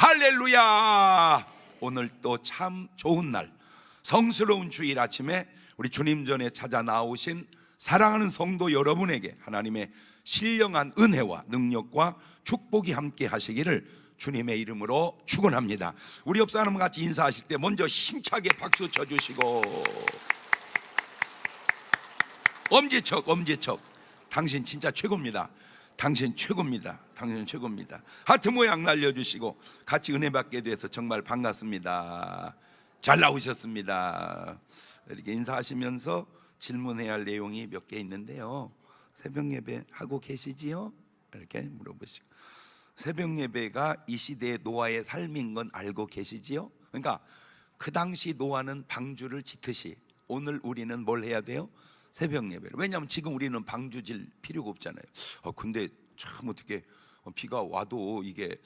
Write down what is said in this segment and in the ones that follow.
할렐루야. 오늘 또 참 좋은 날, 성스러운 주일 아침에 우리 주님 전에 찾아 나오신 사랑하는 성도 여러분에게 하나님의 신령한 은혜와 능력과 축복이 함께 하시기를 주님의 이름으로 축원합니다. 우리 옆 사람 같이 인사하실 때 먼저 힘차게 박수 쳐주시고, 엄지척 당신 진짜 최고입니다. 당신 최고입니다. 당신 최고입니다. 하트 모양 날려주시고 같이 은혜 받게 돼서 정말 반갑습니다. 잘 나오셨습니다. 이렇게 인사하시면서 질문해야 할 내용이 몇 개 있는데요. 새벽 예배 하고 계시지요? 이렇게 물어보시고, 새벽 예배가 이 시대의 노아의 삶인 건 알고 계시지요? 그러니까 그 당시 노아는 방주를 짓듯이 오늘 우리는 뭘 해야 돼요? 새벽 예배를. 왜냐하면 지금 우리는 방주 질 필요가 없잖아요. 근데 참 어떻게 비가 와도 이게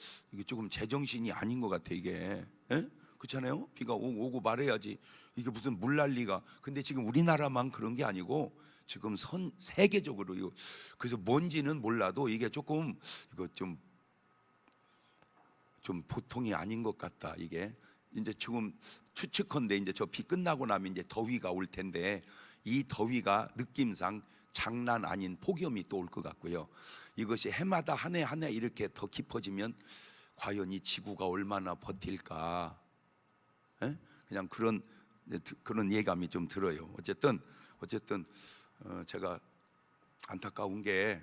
조금 제정신이 아닌 것 같아. 이게 그렇잖아요. 비가 오고 말해야지. 이게 무슨 물난리가. 근데 지금 우리나라만 그런 게 아니고 지금 세계적으로 그래서 뭔지는 몰라도 이게 조금 이거 좀 보통이 아닌 것 같다. 이게 이제 지금 추측컨대 이제 저 비 끝나고 나면 이제 더위가 올 텐데 이 더위가 느낌상 장난 아닌 폭염이 또 올 것 같고요. 이것이 해마다 한 해 이렇게 더 깊어지면 과연 이 지구가 얼마나 버틸까? 그냥 그런 예감이 좀 들어요. 어쨌든 제가 안타까운 게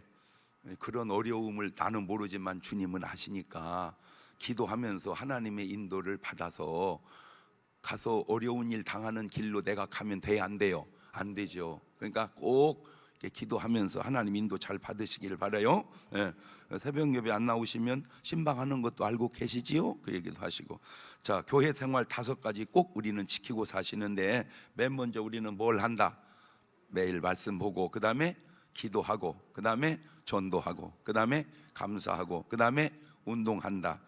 그런 어려움을 나는 모르지만 주님은 아시니까 기도하면서 하나님의 인도를 받아서 가서 어려운 일 당하는 길로 내가 가면 돼? 안 돼요? 안 되죠. 그러니까 꼭 이렇게 기도하면서 하나님 인도 잘 받으시기를 바라요. 새벽 예배 안 나오시면 신방하는 것도 알고 계시지요? 그 얘기도 하시고. 자, 교회 생활 5가지 꼭 우리는 지키고 사시는데 맨 먼저 우리는 뭘 한다? 매일 말씀 보고, 그 다음에 기도하고, 그 다음에 전도하고, 그 다음에 감사하고, 그 다음에 운동한다.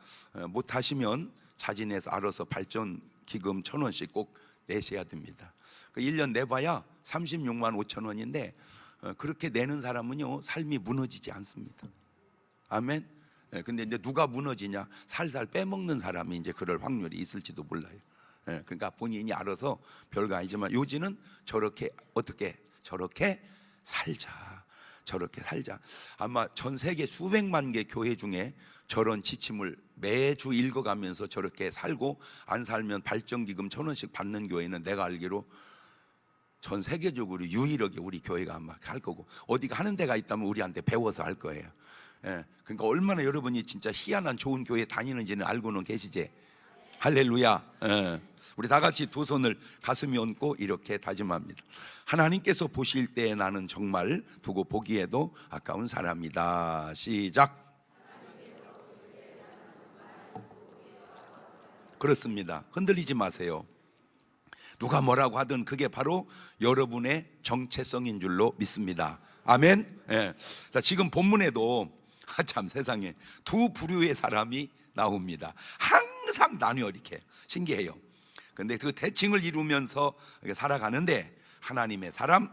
못하시면 자진해서 알아서 발전 기금 1,000원씩 꼭 내셔야 됩니다. 1년 내봐야 36만 5천 원인데 그렇게 내는 사람은요 삶이 무너지지 않습니다. 아멘. 근데 이제 누가 무너지냐? 살살 빼먹는 사람이 이제 그럴 확률이 있을지도 몰라요. 그러니까 본인이 알아서 별거 아니지만 요지는 저렇게 저렇게 살자. 아마 전 세계 수백만 개 교회 중에 저런 지침을 매주 읽어가면서 저렇게 살고 안 살면 발전기금 1,000원씩 받는 교회는 내가 알기로 전 세계적으로 유일하게 우리 교회가 아마 할 거고, 어디가 하는 데가 있다면 우리한테 배워서 할 거예요. 그러니까 얼마나 여러분이 진짜 희한한 좋은 교회 다니는지는 알고는 계시지? 할렐루야. 우리 다 같이 두 손을 가슴에 얹고 이렇게 다짐합니다. 하나님께서 보실 때 나는 정말 두고 보기에도 아까운 사람이다. 시작. 그렇습니다. 흔들리지 마세요. 누가 뭐라고 하든 그게 바로 여러분의 정체성인 줄로 믿습니다. 아멘. 자, 지금 본문에도 참 세상에 두 부류의 사람이 나옵니다. 항상 나뉘어 이렇게 신기해요. 근데 그 대칭을 이루면서 살아가는데 하나님의 사람,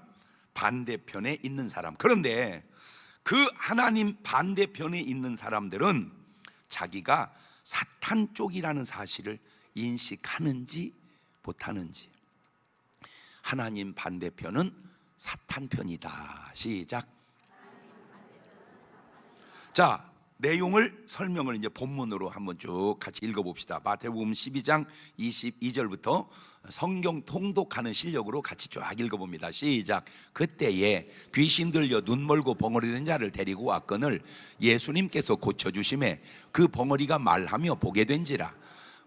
반대편에 있는 사람. 그런데 그 하나님 반대편에 있는 사람들은 자기가 사탄 쪽이라는 사실을 인식하는지 못하는지. 하나님 반대편은 사탄 편이다. 시작. 자, 내용을 설명을 이제 본문으로 한번 쭉 같이 읽어봅시다. 마태복음 12장 22절부터 성경 통독하는 실력으로 같이 쫙 읽어봅니다. 시작. 그때에 귀신 들려 눈 멀고 벙어리 된 자를 데리고 왔거늘 예수님께서 고쳐주심에 그 벙어리가 말하며 보게 된지라.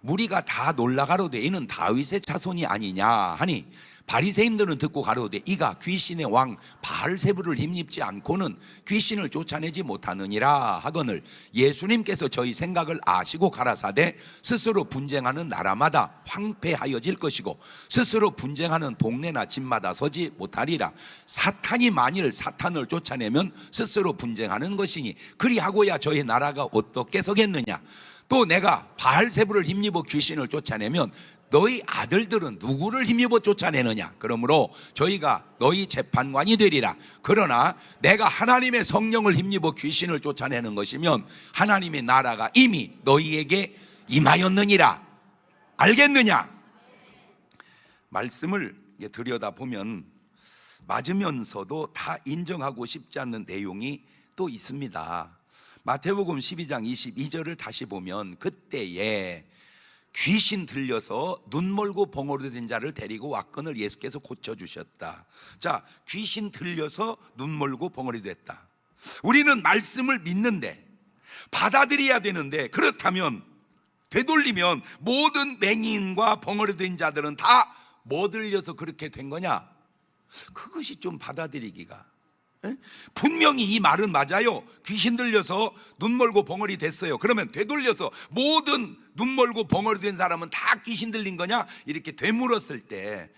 무리가 다 놀라가로되 이는 다윗의 자손이 아니냐 하니 바리새인들은 듣고 가로되 이가 귀신의 왕 바알세불을 힘입지 않고는 귀신을 쫓아내지 못하느니라 하거늘 예수님께서 저희 생각을 아시고 가라사대 스스로 분쟁하는 나라마다 황폐하여질 것이고 스스로 분쟁하는 동네나 집마다 서지 못하리라. 사탄이 만일 사탄을 쫓아내면 스스로 분쟁하는 것이니 그리하고야 저희 나라가 어떻게 서겠느냐. 또 내가 바알세불을 힘입어 귀신을 쫓아내면 너희 아들들은 누구를 힘입어 쫓아내느냐. 그러므로 저희가 너희 재판관이 되리라. 그러나 내가 하나님의 성령을 힘입어 귀신을 쫓아내는 것이면 하나님의 나라가 이미 너희에게 임하였느니라. 알겠느냐? 말씀을 들여다보면 맞으면서도 다 인정하고 싶지 않는 내용이 또 있습니다. 마태복음 12장 22절을 다시 보면 그때에 귀신 들려서 눈 멀고 벙어리 된 자를 데리고 왔거늘 예수께서 고쳐주셨다. 자, 귀신 들려서 눈 멀고 벙어리 됐다. 우리는 말씀을 믿는데 받아들여야 되는데, 그렇다면 되돌리면 모든 맹인과 벙어리 된 자들은 다 뭐 들려서 그렇게 된 거냐? 그것이 좀 받아들이기가, 분명히 이 말은 맞아요. 귀신 들려서 눈 멀고 벙어리 됐어요. 그러면 되돌려서 모든 눈 멀고 벙어리 된 사람은 다 귀신 들린 거냐? 이렇게 되물었을 때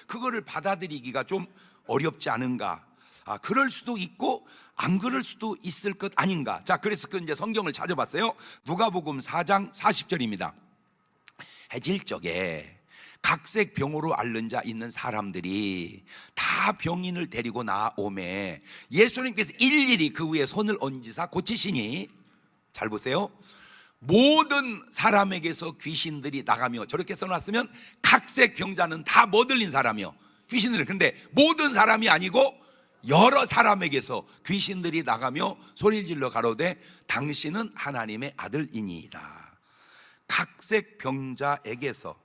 그거를 받아들이기가 좀 어렵지 않은가? 그럴 수도 있고 안 그럴 수도 있을 것 아닌가? 자, 그래서 이제 성경을 찾아봤어요. 누가복음 4장 40절입니다. 해질 적에 각색 병으로 앓는 자 있는 사람들이 다 병인을 데리고 나오매 예수님께서 일일이 그 위에 손을 얹으사 고치시니, 잘 보세요, 모든 사람에게서 귀신들이 나가며, 저렇게 써놨으면 각색 병자는 다 뭐 들린 사람이요? 귀신들. 근데 모든 사람이 아니고 여러 사람에게서 귀신들이 나가며 소리를 질러 가로되 당신은 하나님의 아들이니이다. 각색 병자에게서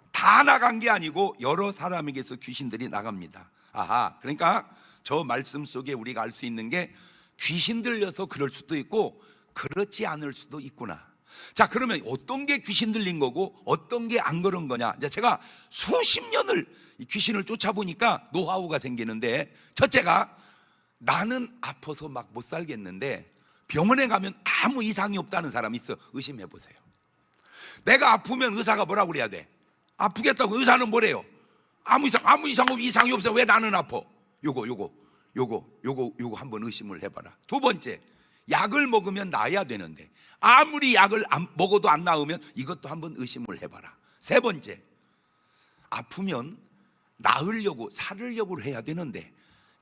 다 나간 게 아니고 여러 사람에게서 귀신들이 나갑니다. 그러니까 저 말씀 속에 우리가 알 수 있는 게 귀신 들려서 그럴 수도 있고 그렇지 않을 수도 있구나. 자, 그러면 어떤 게 귀신 들린 거고 어떤 게 안 그런 거냐? 이제 제가 수십 년을 이 귀신을 쫓아보니까 노하우가 생기는데, 첫째가 나는 아파서 막 못 살겠는데 병원에 가면 아무 이상이 없다는 사람이 있어. 의심해 보세요. 내가 아프면 의사가 뭐라고 그래야 돼? 아프겠다고. 의사는 뭐래요? 아무 이상이 없어. 왜 나는 아파? 요거 한번 의심을 해봐라. 두 번째, 약을 먹으면 나아야 되는데 아무리 약을 먹어도 안 나으면 이것도 한번 의심을 해봐라. 세 번째, 아프면 나으려고 살으려고 해야 되는데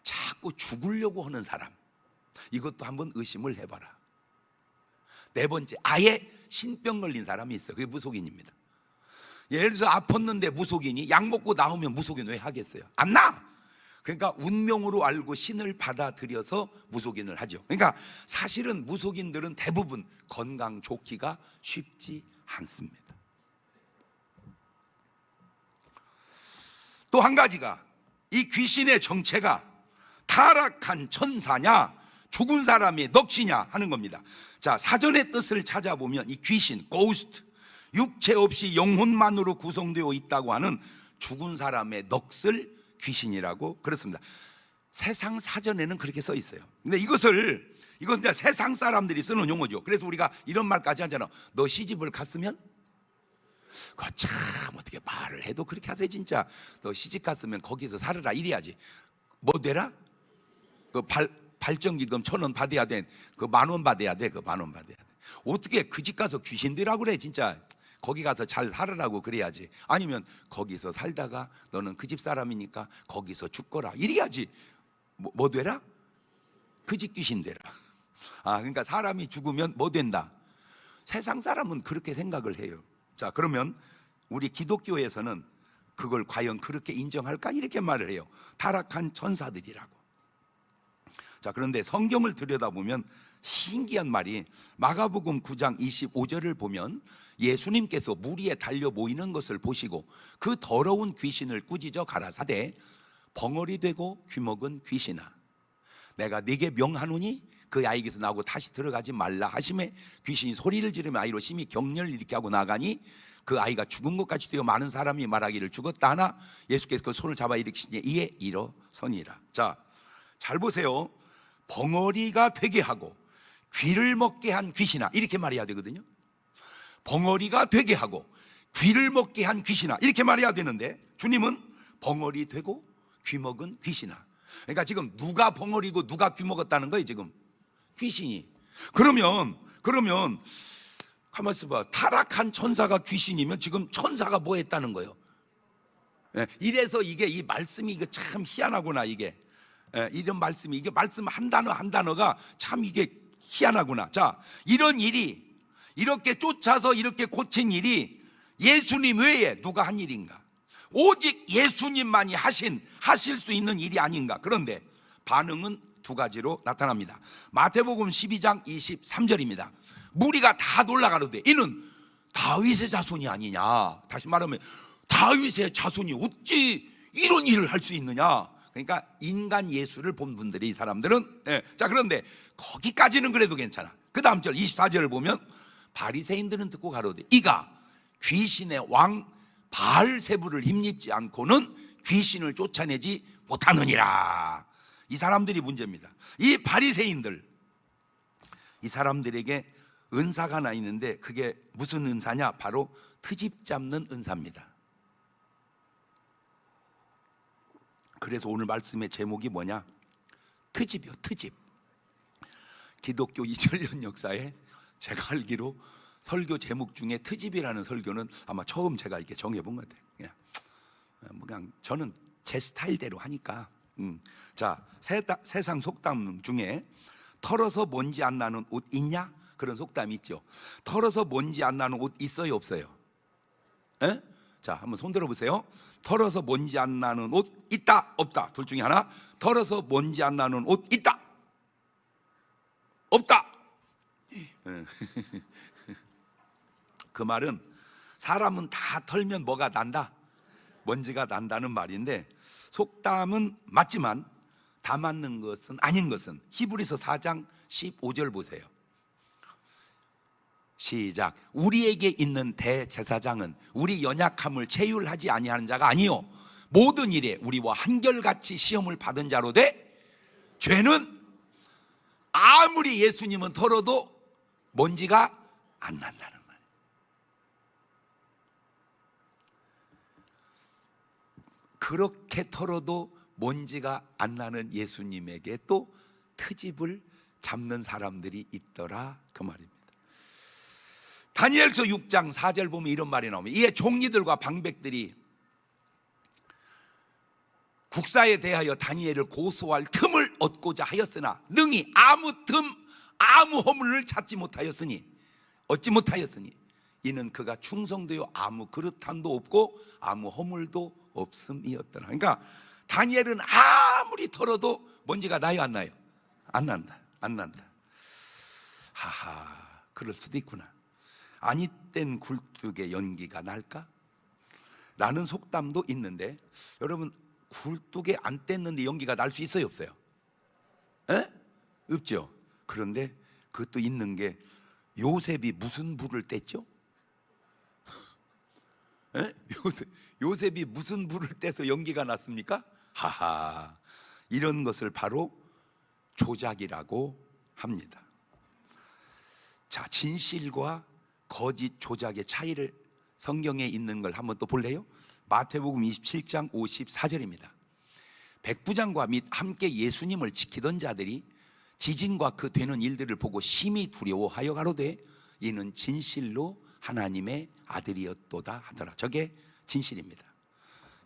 자꾸 죽으려고 하는 사람, 이것도 한번 의심을 해봐라. 네 번째, 아예 신병 걸린 사람이 있어요. 그게 무속인입니다. 예를 들어서 아팠는데 무속인이 약 먹고 나오면 무속인 왜 하겠어요? 안 나! 그러니까 운명으로 알고 신을 받아들여서 무속인을 하죠. 그러니까 사실은 무속인들은 대부분 건강 좋기가 쉽지 않습니다. 또 한 가지가 이 귀신의 정체가 타락한 천사냐 죽은 사람의 넋이냐 하는 겁니다. 자, 사전의 뜻을 찾아보면 이 귀신, 고스트, 육체 없이 영혼만으로 구성되어 있다고 하는 죽은 사람의 넋을 귀신이라고 그렇습니다. 세상 사전에는 그렇게 써 있어요. 근데 이건 이제 세상 사람들이 쓰는 용어죠. 그래서 우리가 이런 말까지 하잖아. 너 시집을 갔으면? 참 어떻게 말을 해도 그렇게 하세요. 진짜 너 시집 갔으면 거기서 살아라 이래야지. 뭐 되라? 그 발전기금 1,000원 받아야 돼. 그 10,000원 받아야 돼. 그 10,000원 받아야 돼. 어떻게 그 집 가서 귀신 되라고 그래. 진짜 거기 가서 잘 살으라고 그래야지. 아니면 거기서 살다가 너는 그 집 사람이니까 거기서 죽거라 이래야지. 뭐 되라? 그 집 귀신 되라. 그러니까 사람이 죽으면 뭐 된다? 세상 사람은 그렇게 생각을 해요. 자, 그러면 우리 기독교에서는 그걸 과연 그렇게 인정할까? 이렇게 말을 해요. 타락한 천사들이라고. 자, 그런데 성경을 들여다보면 신기한 말이, 마가복음 9장 25절을 보면 예수님께서 물 위에 달려 모이는 것을 보시고 그 더러운 귀신을 꾸짖어 가라사대 벙어리 되고 귀먹은 귀신아, 내가 네게 명하노니 그 아이에게서 나오고 다시 들어가지 말라 하심에 귀신이 소리를 지르며 아이로 심히 격렬을 일으켜 하고 나가니 그 아이가 죽은 것까지 되어 많은 사람이 말하기를 죽었다 하나 예수께서 그 손을 잡아 일으키시니 이에 일어서니라. 자, 잘 보세요. 벙어리가 되게 하고 귀를 먹게 한 귀신아, 이렇게 말해야 되거든요. 벙어리가 되게 하고 귀를 먹게 한 귀신아, 이렇게 말해야 되는데 주님은 벙어리 되고 귀 먹은 귀신아. 그러니까 지금 누가 벙어리고 누가 귀 먹었다는 거예요? 지금 귀신이. 그러면 가만 있어봐. 타락한 천사가 귀신이면 지금 천사가 뭐 했다는 거예요? 이래서 이 말씀이 이게 참 희한하구나. 이게 이런 말씀이, 이게 말씀 한 단어가 참 이게 희한하구나. 자, 이런 일이 이렇게 쫓아서 이렇게 고친 일이 예수님 외에 누가 한 일인가? 오직 예수님만이 하실 수 있는 일이 아닌가? 그런데 반응은 두 가지로 나타납니다. 마태복음 12장 23절입니다. 무리가 다 놀라가로되 이는 다윗의 자손이 아니냐. 다시 말하면 다윗의 자손이 어찌 이런 일을 할 수 있느냐. 그러니까 인간 예수를 본 분들이, 이 사람들은. 자, 그런데 거기까지는 그래도 괜찮아. 그 다음 절 24절을 보면 바리새인들은 듣고 가로되 이가 귀신의 왕 바알세불을 힘입지 않고는 귀신을 쫓아내지 못하느니라. 이 사람들이 문제입니다. 이 바리새인들, 이 사람들에게 은사가 하나 있는데 그게 무슨 은사냐? 바로 트집 잡는 은사입니다. 그래서 오늘 말씀의 제목이 뭐냐? 트집이요, 트집. 기독교 2000년 역사에 제가 알기로 설교 제목 중에 트집이라는 설교는 아마 처음 제가 이렇게 정해본 것 같아요. 그냥 저는 제 스타일대로 하니까. 자, 세상 속담 중에 털어서 먼지 안 나는 옷 있냐? 그런 속담이 있죠. 털어서 먼지 안 나는 옷 있어요, 없어요? 에? 자, 한번 손 들어보세요. 털어서 먼지 안 나는 옷 있다, 없다. 둘 중에 하나. 털어서 먼지 안 나는 옷 있다, 없다. 그 말은 사람은 다 털면 뭐가 난다? 먼지가 난다는 말인데, 속담은 맞지만 다 맞는 것은 아닌 것은 히브리서 4장 15절 보세요. 시작. 우리에게 있는 대제사장은 우리 연약함을 체휼하지 아니하는 자가 아니요 모든 일에 우리와 한결같이 시험을 받은 자로 돼 죄는 아무리 예수님은 털어도 먼지가 안 난다는 말. 그렇게 털어도 먼지가 안 나는 예수님에게 또 트집을 잡는 사람들이 있더라, 그 말입니다. 다니엘서 6장 4절 보면 이런 말이 나옵니다. 이에 종리들과 방백들이 국사에 대하여 다니엘을 고소할 틈을 얻고자 하였으나 능히 아무 틈 아무 허물을 찾지 못하였으니 얻지 못하였으니 이는 그가 충성되어 아무 그릇함도 없고 아무 허물도 없음이었더라. 그러니까 다니엘은 아무리 털어도 먼지가 나요, 안 나요? 안 난다, 안 난다. 하하, 그럴 수도 있구나. 아니 땐 굴뚝에 연기가 날까? 라는 속담도 있는데, 여러분 굴뚝에 안 뗐는데 연기가 날 수 있어요, 없어요? 에? 없죠. 그런데 그것도 있는 게, 요셉이 무슨 불을 뗐죠? 에? 요셉이 무슨 불을 떼서 연기가 났습니까? 하하, 이런 것을 바로 조작이라고 합니다. 자, 진실과 거짓 조작의 차이를 성경에 있는 걸 한번 또 볼래요? 마태복음 27장 54절입니다. 백부장과 및 함께 예수님을 지키던 자들이 지진과 그 되는 일들을 보고 심히 두려워하여 가로되 이는 진실로 하나님의 아들이었도다 하더라. 저게 진실입니다.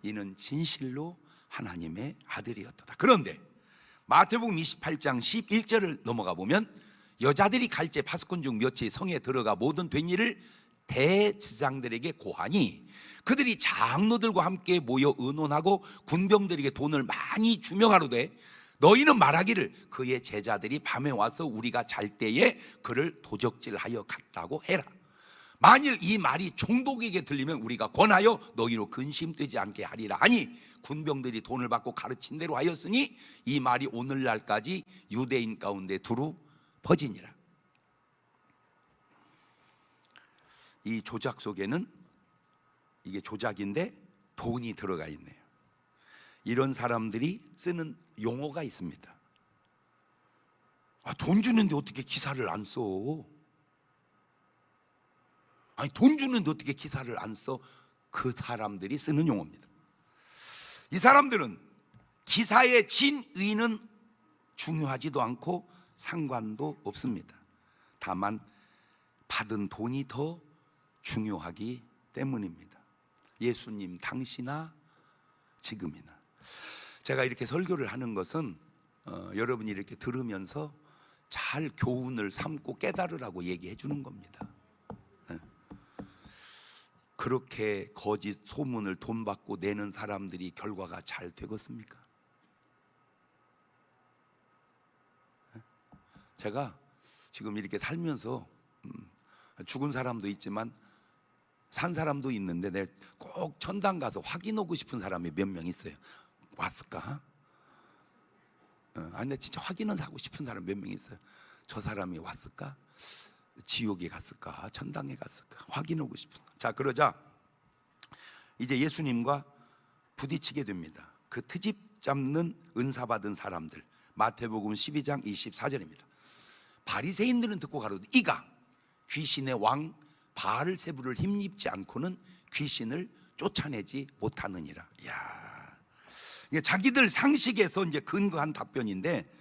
이는 진실로 하나님의 아들이었도다. 그런데 마태복음 28장 11절을 넘어가 보면 여자들이 갈제 파수꾼 중 몇이 성에 들어가 모든 된 일을 대제사장들에게 고하니 그들이 장로들과 함께 모여 의논하고 군병들에게 돈을 많이 주며 가로되 너희는 말하기를 그의 제자들이 밤에 와서 우리가 잘 때에 그를 도적질하여 갔다고 해라. 만일 이 말이 총독에게 들리면 우리가 권하여 너희로 근심되지 않게 하리라 하니 군병들이 돈을 받고 가르친 대로 하였으니 이 말이 오늘날까지 유대인 가운데 두루 퍼지니라. 이 조작 속에는, 이게 조작인데 돈이 들어가 있네요. 이런 사람들이 쓰는 용어가 있습니다. 돈 주는데 어떻게 기사를 안 써? 아니, 돈 주는데 어떻게 기사를 안 써? 그 사람들이 쓰는 용어입니다. 이 사람들은 기사의 진의는 중요하지도 않고 상관도 없습니다. 다만 받은 돈이 더 중요하기 때문입니다. 예수님 당시나 지금이나. 제가 이렇게 설교를 하는 것은 여러분이 이렇게 들으면서 잘 교훈을 삼고 깨달으라고 얘기해 주는 겁니다. 그렇게 거짓 소문을 돈 받고 내는 사람들이 결과가 잘 되겠습니까? 제가 지금 이렇게 살면서 죽은 사람도 있지만 산 사람도 있는데 내 꼭 천당 가서 확인하고 싶은 사람이 몇 명 있어요. 왔을까? 아니, 진짜 확인은 하고 싶은 사람 몇 명 있어요. 저 사람이 왔을까? 지옥에 갔을까? 천당에 갔을까? 확인하고 싶은. 자, 그러자 이제 예수님과 부딪히게 됩니다. 그 트집 잡는 은사 받은 사람들, 마태복음 12장 24절입니다. 바리새인들은 듣고 가로되 이가 귀신의 왕 바알세불을 힘입지 않고는 귀신을 쫓아내지 못하느니라. 이야, 이게 자기들 상식에서 이제 근거한 답변인데,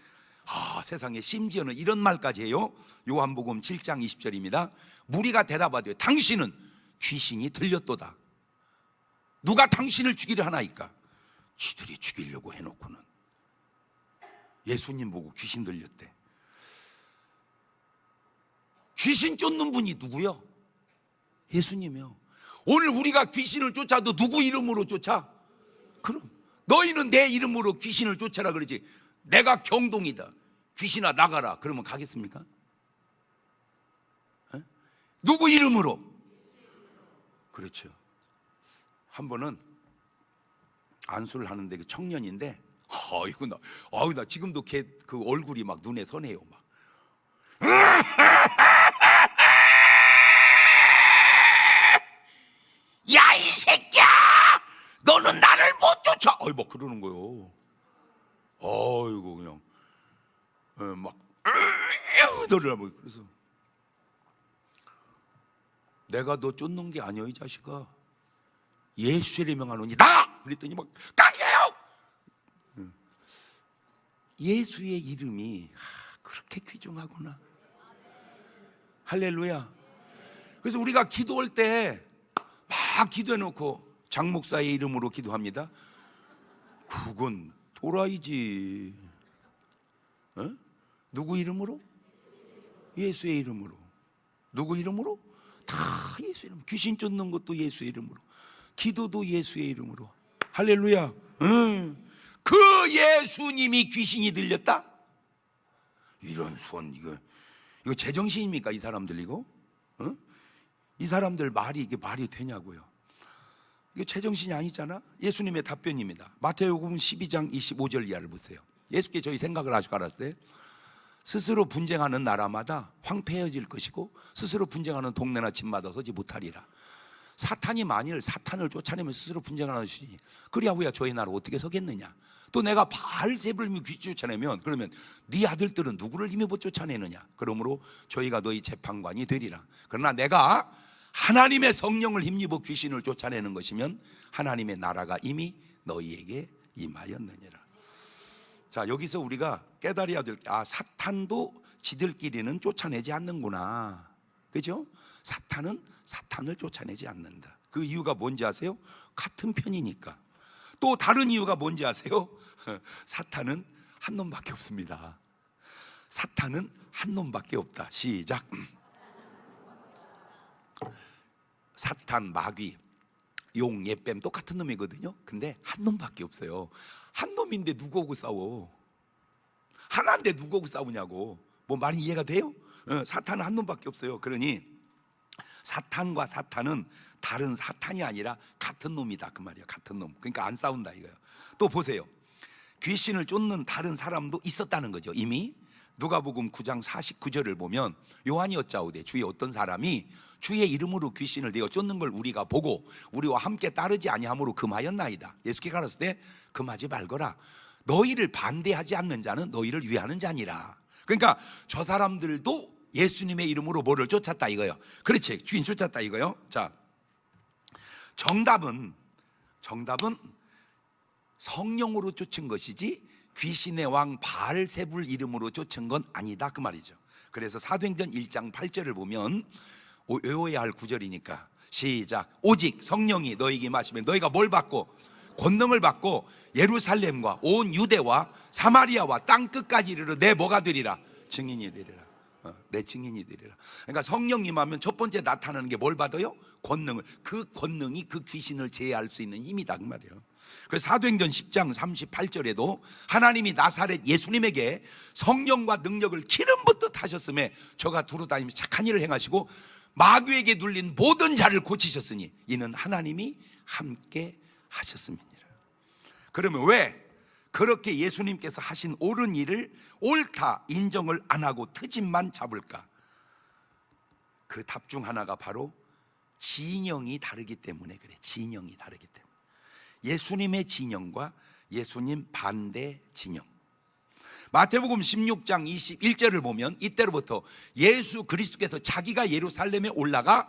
세상에 심지어는 이런 말까지 해요. 요한복음 7장 20절입니다. 무리가 대답하되 당신은 귀신이 들렸도다. 누가 당신을 죽이려 하나이까? 지들이 죽이려고 해놓고는. 예수님 보고 귀신 들렸대. 귀신 쫓는 분이 누구요? 예수님이요. 오늘 우리가 귀신을 쫓아도 누구 이름으로 쫓아? 그럼 너희는 내 이름으로 귀신을 쫓아라 그러지. 내가 경동이다, 귀신아 나가라 그러면 가겠습니까? 에? 누구 이름으로? 그렇죠. 한 번은 안수를 하는데 그 청년인데, 나 지금도 걔 그 얼굴이 막 눈에 선해요. 막. 야, 이 새끼야! 너는 나를 못 쫓아! 막 그러는 거요. 이거 그냥 막 너를 뭐. 그래서 내가 너 쫓는 게 아니야 이 자식아. 예수의 명하노니 나! 그랬더니 막 가게요. 예수의 이름이 그렇게 귀중하구나. 할렐루야. 그래서 우리가 기도할 때 막 기도해놓고 장 목사의 이름으로 기도합니다. 그건 또라이지. 누구 이름으로? 예수의 이름으로. 누구 이름으로? 다 예수 이름. 귀신 쫓는 것도 예수의 이름으로, 기도도 예수의 이름으로. 할렐루야. 그 예수님이 귀신이 들렸다? 이런 수원, 이거 제정신입니까 이 사람들? 이거? 이 사람들 말이 이게 말이 되냐고요. 이거 제정신이 아니잖아. 예수님의 답변입니다. 마태복음 12장 25절 이하를 보세요. 예수께 저희 생각을 아주 알았어요. 스스로 분쟁하는 나라마다 황폐해질 것이고 스스로 분쟁하는 동네나 집마다 서지 못하리라. 사탄이 만일 사탄을 쫓아내면 스스로 분쟁하는 것이니 그리야 후야 저희 나라 어떻게 서겠느냐. 또 내가 바알세불을 귀신 쫓아내면 그러면 네 아들들은 누구를 힘입어 쫓아내느냐. 그러므로 저희가 너희 재판관이 되리라. 그러나 내가 하나님의 성령을 힘입어 귀신을 쫓아내는 것이면 하나님의 나라가 이미 너희에게 임하였느니라. 자, 여기서 우리가 깨달아야 될 게, 사탄도 지들끼리는 쫓아내지 않는구나. 그죠? 사탄은 사탄을 쫓아내지 않는다. 그 이유가 뭔지 아세요? 같은 편이니까. 또 다른 이유가 뭔지 아세요? 사탄은 한 놈밖에 없습니다. 사탄은 한 놈밖에 없다. 시작. 사탄, 마귀, 용, 예뱀 똑같은 놈이거든요. 근데 한 놈밖에 없어요. 한 놈인데 누구하고 싸워? 하나인데 누구하고 싸우냐고. 뭐 말이 이해가 돼요? 사탄은 한 놈밖에 없어요. 그러니 사탄과 사탄은 다른 사탄이 아니라 같은 놈이다 그 말이에요. 같은 놈. 그러니까 안 싸운다 이거예요. 또 보세요. 귀신을 쫓는 다른 사람도 있었다는 거죠. 이미 누가복음 9장 49절을 보면 요한이 여짜오되 주의 어떤 사람이 주의 이름으로 귀신을 내어 쫓는 걸 우리가 보고 우리와 함께 따르지 아니함으로 금하였나이다. 예수께 가르칠 때 금하지 말거라. 너희를 반대하지 않는 자는 너희를 위하는 자니라. 그러니까 저 사람들도 예수님의 이름으로 뭐를 쫓았다 이거예요. 그렇지, 귀신 쫓았다 이거예요. 자, 정답은 성령으로 쫓은 것이지 귀신의 왕 바알세불 이름으로 쫓은 건 아니다 그 말이죠. 그래서 사도행전 1장 8절을 보면 외워야 할 구절이니까 시작. 오직 성령이 너희에게 임하시면 너희가 뭘 받고? 권능을 받고 예루살렘과 온 유대와 사마리아와 땅 끝까지 이르러 내 뭐가 되리라? 증인이 되리라. 내 증인이 되리라. 그러니까 성령님 하면 첫 번째 나타나는 게 뭘 받아요? 권능을. 그 권능이 그 귀신을 제어할 수 있는 힘이다 그 말이에요. 그래서 사도행전 10장 38절에도 하나님이 나사렛 예수님에게 성령과 능력을 기름 붓듯 하셨음에 저가 두루 다니며 착한 일을 행하시고 마귀에게 눌린 모든 자를 고치셨으니 이는 하나님이 함께 하셨음이니라. 그러면 왜 그렇게 예수님께서 하신 옳은 일을 옳다 인정을 안 하고 트집만 잡을까? 그 답 중 하나가 바로 진영이 다르기 때문에 그래. 진영이 다르기 때문에. 예수님의 진영과 예수님 반대 진영. 마태복음 16장 21절을 보면 이때로부터 예수 그리스도께서 자기가 예루살렘에 올라가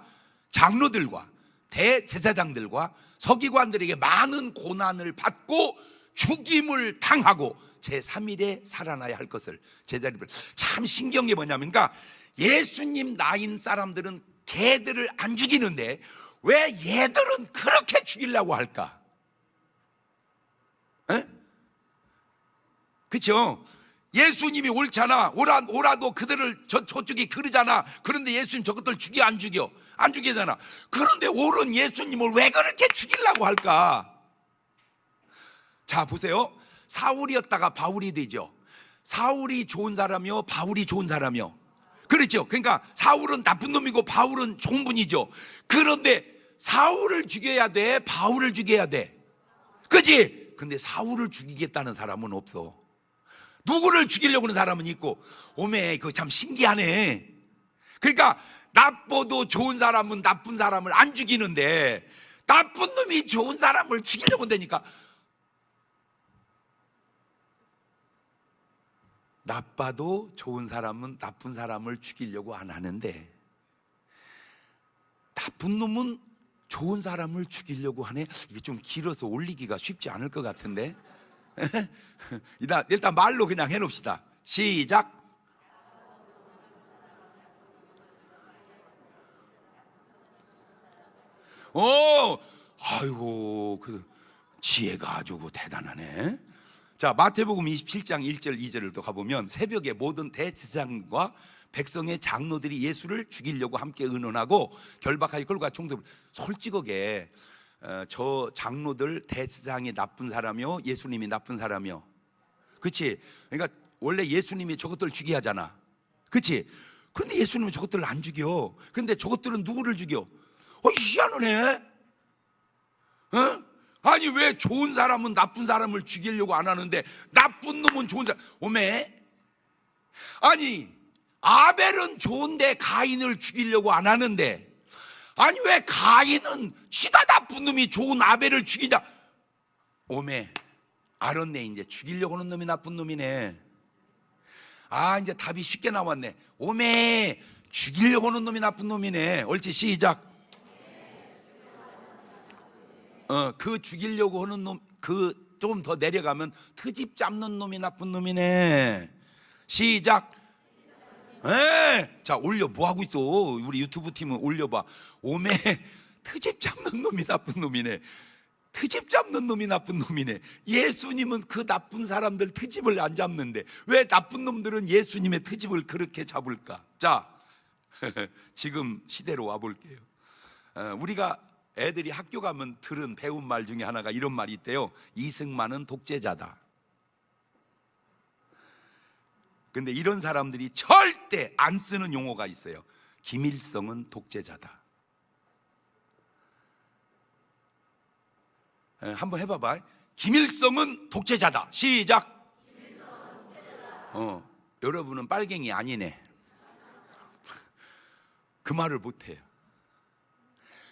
장로들과 대제사장들과 서기관들에게 많은 고난을 받고 죽임을 당하고 제3일에 살아나야 할 것을 제자리를. 참 신기한 게 뭐냐면, 그러니까 예수님 나인 사람들은 걔들을 안 죽이는데 왜 얘들은 그렇게 죽이려고 할까? 그렇죠? 예수님이 옳잖아. 오라도 그들을 저쪽이 그러잖아. 그런데 예수님 저것들 죽여 안 죽여? 안 죽이잖아. 그런데 옳은 예수님을 왜 그렇게 죽이려고 할까? 자 보세요. 사울이었다가 바울이 되죠. 사울이 좋은 사람이요, 바울이 좋은 사람이요. 그렇죠. 그러니까 사울은 나쁜 놈이고 바울은 좋은 분이죠. 그런데 사울을 죽여야 돼, 바울을 죽여야 돼. 그렇지? 근데 사울을 죽이겠다는 사람은 없어. 누구를 죽이려고 하는 사람은 있고. 오메, 그거 참 신기하네. 그러니까 나빠도 좋은 사람은 나쁜 사람을 안 죽이는데 나쁜 놈이 좋은 사람을 죽이려고 한다니까. 나빠도 좋은 사람은 나쁜 사람을 죽이려고 안 하는데 나쁜 놈은 좋은 사람을 죽이려고 하네. 이게 좀 길어서 올리기가 쉽지 않을 것 같은데. 일단 말로 그냥 해놓읍시다. 시작. 아이고, 그 지혜가 아주 대단하네. 자, 마태복음 27장 1절 2절을 또 가보면 새벽에 모든 대제사장과 백성의 장로들이 예수를 죽이려고 함께 의논하고 결박하여 끌고 총독을. 솔직하게 저 장로들 대제사장이 나쁜 사람이요, 예수님이 나쁜 사람이요? 그렇지? 그러니까 원래 예수님이 저것들 죽여야 하잖아. 그렇지? 그런데 예수님은 저것들을 안 죽여. 그런데 저것들은 누구를 죽여? 희한하네. 아니 왜 좋은 사람은 나쁜 사람을 죽이려고 안 하는데 나쁜 놈은 좋은 사람. 오메, 아니 아벨은 좋은데 가인을 죽이려고 안 하는데, 아니 왜 가인은 지가 나쁜 놈이 좋은 아벨을 죽이자. 오메, 알았네. 이제 죽이려고 하는 놈이 나쁜 놈이네. 이제 답이 쉽게 나왔네. 오메, 죽이려고 하는 놈이 나쁜 놈이네. 옳지? 시작. 그 죽이려고 하는 놈, 그 좀 더 내려가면 트집 잡는 놈이 나쁜 놈이네. 시작. 자, 올려. 뭐 하고 있어? 우리 유튜브 팀은 올려봐. 오메, 트집 잡는 놈이 나쁜 놈이네. 트집 잡는 놈이 나쁜 놈이네. 예수님은 그 나쁜 사람들 트집을 안 잡는데 왜 나쁜 놈들은 예수님의 트집을 그렇게 잡을까? 자, 지금 시대로 와볼게요. 우리가 애들이 학교 가면 들은 배운 말 중에 하나가 이런 말이 있대요. 이승만은 독재자다. 근데 이런 사람들이 절대 안 쓰는 용어가 있어요. 김일성은 독재자다. 한번 해봐봐. 김일성은 독재자다. 시작. 여러분은 빨갱이 아니네. 그 말을 못해요.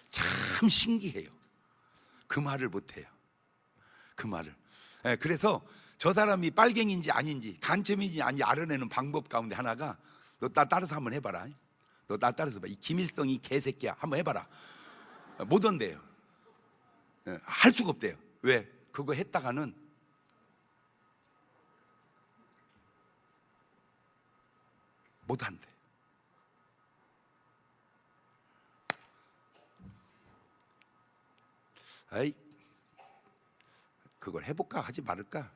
참 신기해요. 그 말을 못해요. 그 말을. 그래서 저 사람이 빨갱이인지 아닌지, 간첩인지 아닌지 알아내는 방법 가운데 하나가, 너 나 따라서 한번 해봐라. 너 나 따라서 봐. 이 김일성이 개새끼야. 한번 해봐라. 못 온대요. 할 수가 없대요. 왜? 그거 했다가는 못 한대. 아이, 그걸 해볼까 하지 말을까?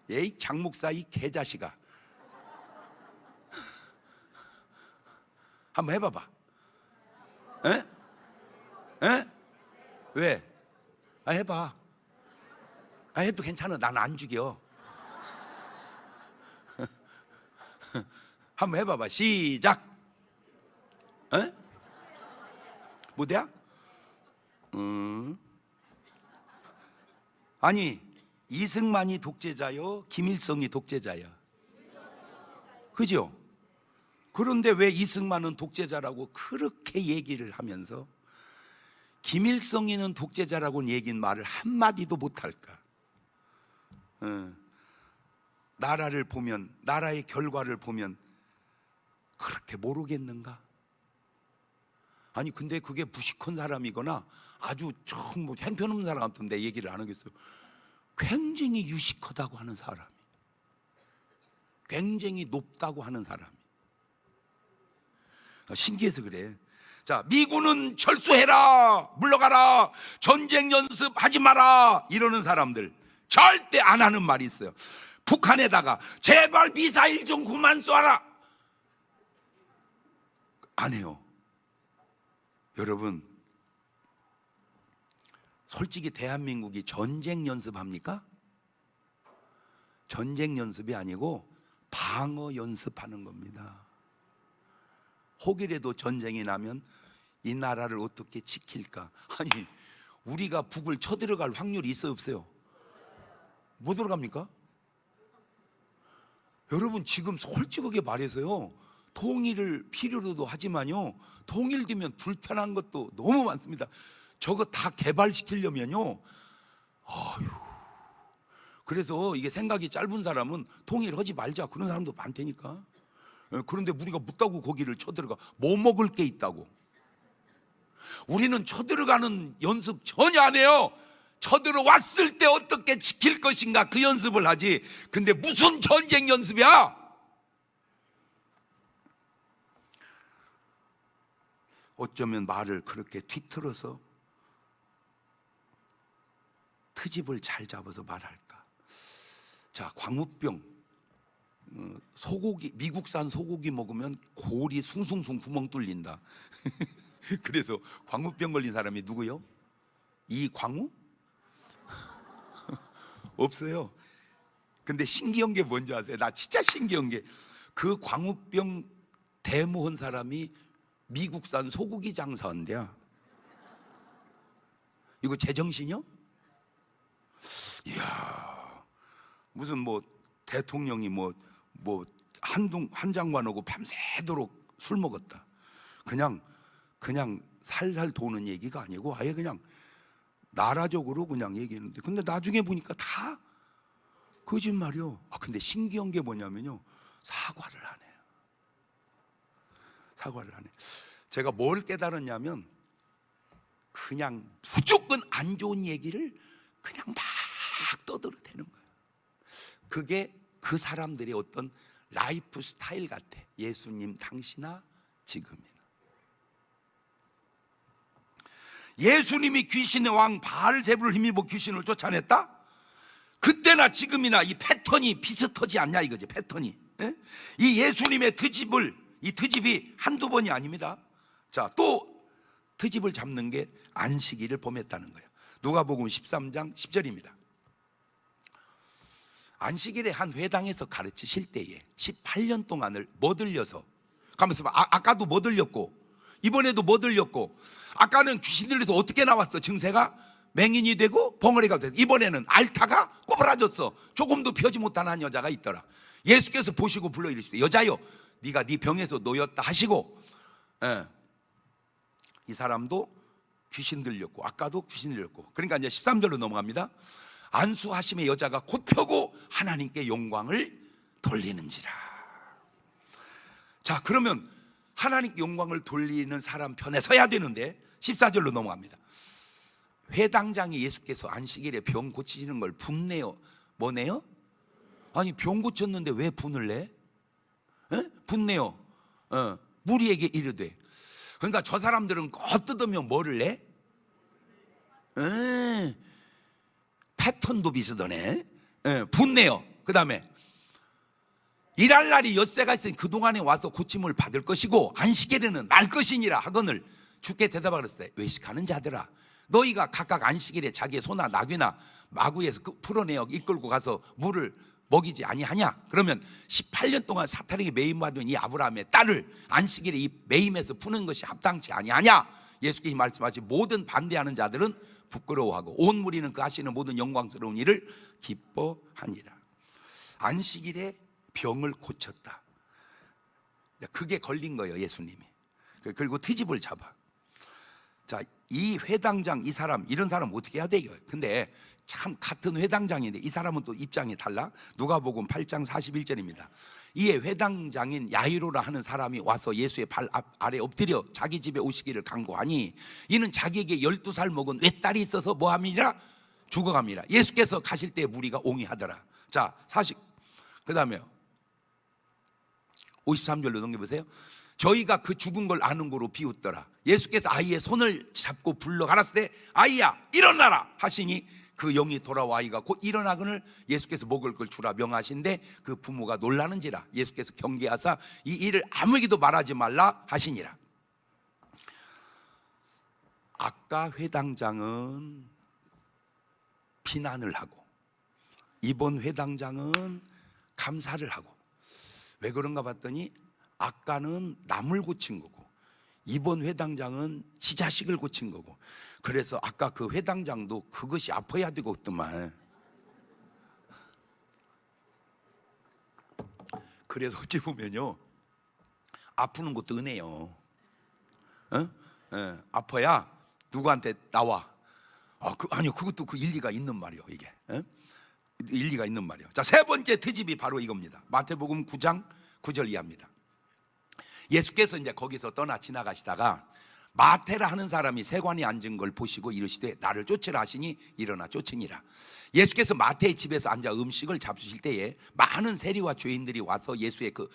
에이, 장 목사 이 개자식아. 한번 해봐봐. 에? 에? 왜? 해봐. 해도 괜찮아. 난 안 죽여. 한번 해봐봐. 시작. 에? 뭐야? 아니, 이승만이 독재자요, 김일성이 독재자야. 그죠? 그런데 왜 이승만은 독재자라고 그렇게 얘기를 하면서 김일성이는 독재자라고는 얘긴 말을 한마디도 못할까? 나라를 보면, 나라의 결과를 보면 그렇게 모르겠는가? 아니 근데 그게 무식한 사람이거나 아주 좀 뭐 형편없는 사람 같은데 얘기를 안 하겠어요. 굉장히 유식하다고 하는 사람이, 굉장히 높다고 하는 사람이, 신기해서 그래. 자, 미군은 철수해라, 물러가라, 전쟁 연습하지 마라 이러는 사람들 절대 안 하는 말이 있어요. 북한에다가 제발 미사일 좀 그만 쏴라, 안 해요. 여러분, 솔직히 대한민국이 전쟁 연습합니까? 전쟁 연습이 아니고 방어 연습하는 겁니다. 혹이라도 전쟁이 나면 이 나라를 어떻게 지킬까? 아니, 우리가 북을 쳐들어갈 확률이 있어요, 없어요? 못 들어갑니까? 여러분, 지금 솔직하게 말해서요, 통일을 필요로도 하지만요, 통일되면 불편한 것도 너무 많습니다. 저거 다 개발시키려면요, 아유, 그래서 이게 생각이 짧은 사람은 통일하지 말자 그런 사람도 많다니까. 그런데 우리가 묻다고 거기를 쳐들어가. 뭐 먹을 게 있다고. 우리는 쳐들어가는 연습 전혀 안 해요. 쳐들어왔을 때 어떻게 지킬 것인가, 그 연습을 하지. 근데 무슨 전쟁 연습이야? 어쩌면 말을 그렇게 뒤틀어서 트집을 잘 잡아서 말할까. 자, 광우병, 소고기, 미국산 소고기 먹으면 골이 숭숭숭 구멍 뚫린다. 그래서 광우병 걸린 사람이 누구요? 이광우? 없어요. 근데 신기한 게 뭔지 아세요? 나 진짜 신기한 게, 그 광우병 데모한 사람이 미국산 소고기 장사한대야. 이거 제정신이요? 이야, 무슨 뭐 대통령이 뭐 한 장관하고 밤새도록 술 먹었다. 그냥 살살 도는 얘기가 아니고 아예 그냥 나라적으로 그냥 얘기했는데, 근데 나중에 보니까 다 거짓말이요. 근데 신기한 게 뭐냐면요, 사과를 안 해요. 사과를 안 해. 제가 뭘 깨달았냐면, 그냥 무조건 안 좋은 얘기를 그냥 막 떠들어대는 거예요. 그게 그 사람들의 어떤 라이프 스타일 같아. 예수님 당시나 지금이나. 예수님이 귀신의 왕 바알세불을 힘입어 귀신을 쫓아냈다? 그때나 지금이나 이 패턴이 비슷하지 않냐 이거지, 패턴이. 예? 이 예수님의 이 트집이 한두 번이 아닙니다. 자, 또 트집을 잡는 게 안식일을 범했다는 거예요. 누가복음 13장 10절입니다. 안식일에 한 회당에서 가르치실 때에 18년 동안을 뭐 들려서 가면서 아까도 뭐 들렸고 이번에도 뭐 들렸고, 아까는 귀신 들려서 어떻게 나왔어? 증세가 맹인이 되고 벙어리가 되고, 이번에는 앓다가 꼬부라졌어. 조금도 펴지 못한 한 여자가 있더라. 예수께서 보시고 불러 이르시되, 여자여, 네가 네 병에서 놓였다 하시고, 이 사람도 귀신 들렸고 아까도 귀신 들렸고. 그러니까 이제 13절로 넘어갑니다. 안수하심의 여자가 곧 펴고 하나님께 영광을 돌리는지라. 자, 그러면 하나님께 영광을 돌리는 사람 편에 서야 되는데 14절로 넘어갑니다. 회당장이 예수께서 안식일에 병 고치시는 걸 분내요. 뭐네요? 아니, 병 고쳤는데 왜 분을 내? 분내요. 무리에게 이르되. 그러니까 저 사람들은 겉뜯으면 뭐를 내? 패턴도 비슷하네. 분내요. 그 다음에 일할 날이 엿새가 있으니 그동안에 와서 고침을 받을 것이고 안식일에는 날 것이니라 하거늘 주께 대답하셨어요. 외식하는 자들아, 너희가 각각 안식일에 자기의 소나 나귀나 마구에서 풀어내어 이끌고 가서 물을 먹이지 아니하냐? 그러면 18년 동안 사탄에게 매임받은 이 아브라함의 딸을 안식일에 이 매임에서 푸는 것이 합당치 아니하냐? 예수께서 말씀하시 모든 반대하는 자들은 부끄러워하고 온 무리는 그 하시는 모든 영광스러운 일을 기뻐하니라. 안식일에 병을 고쳤다. 그게 걸린 거예요, 예수님이. 그리고 트집을 잡아. 자, 이 회당장, 이 사람, 이런 사람 어떻게 해야 돼요? 근데 참 같은 회당장인데 이 사람은 또 입장이 달라. 누가복음 8장 41절입니다. 이에 회당장인 야이로라 하는 사람이 와서 예수의 발 아래 엎드려 자기 집에 오시기를 간구하니 이는 자기에게 12살 먹은 외딸이 있어서 뭐함이라? 죽어갑니다. 예수께서 가실 때 무리가 옹이하더라. 자, 그 다음에 53절로 넘겨보세요. 저희가 그 죽은 걸 아는 거로 비웃더라. 예수께서 아이의 손을 잡고 불러 가라사대 때 아이야 일어나라 하시니 그 영이 돌아와 아이가 곧 일어나거늘 예수께서 먹을 걸 주라 명하신데 그 부모가 놀라는지라. 예수께서 경계하사 이 일을 아무에게도 말하지 말라 하시니라. 아까 회당장은 비난을 하고 이번 회당장은 감사를 하고, 왜 그런가 봤더니 아까는 남을 고친 거고 이번 회당장은 지 자식을 고친 거고, 그래서 아까 그 회당장도 그것이 아파야 되고 있더만. 그래서 어찌 보면요, 아프는 것도 은혜요. 아파야 누구한테 나와. 아니요, 그것도 그 일리가 있는 말이요, 이게. 일리가 있는 말이요. 자, 세 번째 트집이 바로 이겁니다. 마태복음 9장 9절 이하입니다. 예수께서 이제 거기서 떠나 지나가시다가 마태라 하는 사람이 세관에 앉은 걸 보시고 이르시되 나를 쫓으라 하시니 일어나 쫓으니라. 예수께서 마태의 집에서 앉아 음식을 잡수실 때에 많은 세리와 죄인들이 와서 예수의 그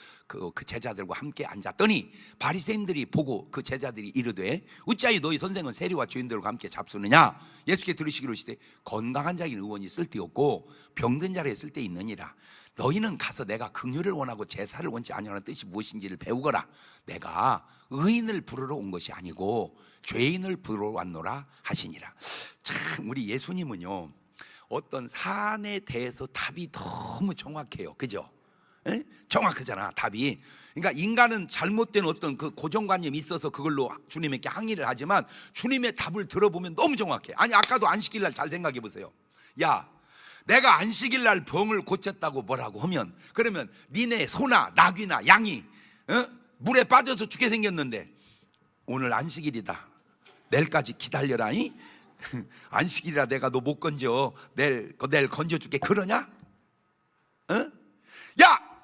제자들과 함께 앉았더니 바리새인들이 보고 그 제자들이 이르되 어찌하여 너희 선생은 세리와 죄인들과 함께 잡수느냐? 예수께 들으시기로 하시되 건강한 자에게 의원이 쓸데없고 병든 자에게 쓸데있느니라. 너희는 가서 내가 긍휼을 원하고 제사를 원치 아니하는 뜻이 무엇인지를 배우거라. 내가 의인을 부르러 온 것이 아니고 죄인을 부르러 왔노라 하시니라. 참, 우리 예수님은요 어떤 사안에 대해서 답이 너무 정확해요. 그죠? 에? 정확하잖아, 답이. 그러니까 인간은 잘못된 어떤 그 고정관념이 있어서 그걸로 주님에게 항의를 하지만 주님의 답을 들어보면 너무 정확해. 아니, 아까도 안식일 날 잘 생각해 보세요. 야, 내가 안식일 날 병을 고쳤다고 뭐라고 하면, 그러면 니네 소나 나귀나 양이 물에 빠져서 죽게 생겼는데 오늘 안식일이다, 내일까지 기다려라. 안식일이라 내가 너 못 건져, 내일 건져줄게, 그러냐? 야,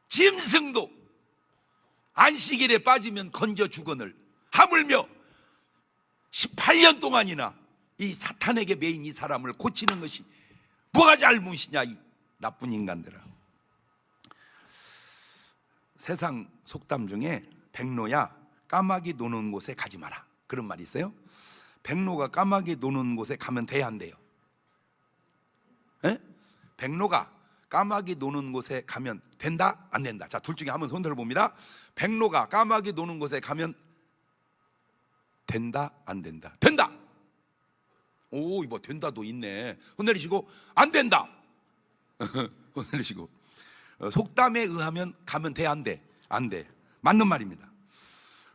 짐승도 안식일에 빠지면 건져 주거늘 하물며 18년 동안이나 이 사탄에게 매인 이 사람을 고치는 것이 뭐가 잘못이냐, 이 나쁜 인간들아. 세상 속담 중에 백로야 까마귀 노는 곳에 가지 마라, 그런 말이 있어요. 백로가 까마귀 노는 곳에 가면 돼야 안 돼요? 백로가 까마귀 노는 곳에 가면 된다 안 된다? 자, 둘 중에 한번 손 들어봅니다. 백로가 까마귀 노는 곳에 가면 된다 안 된다? 된다. 오, 이거 된다도 있네. 손 내리시고 안 된다. 손 내리시고. 속담에 의하면 가면 돼 안 돼? 안 돼. 맞는 말입니다.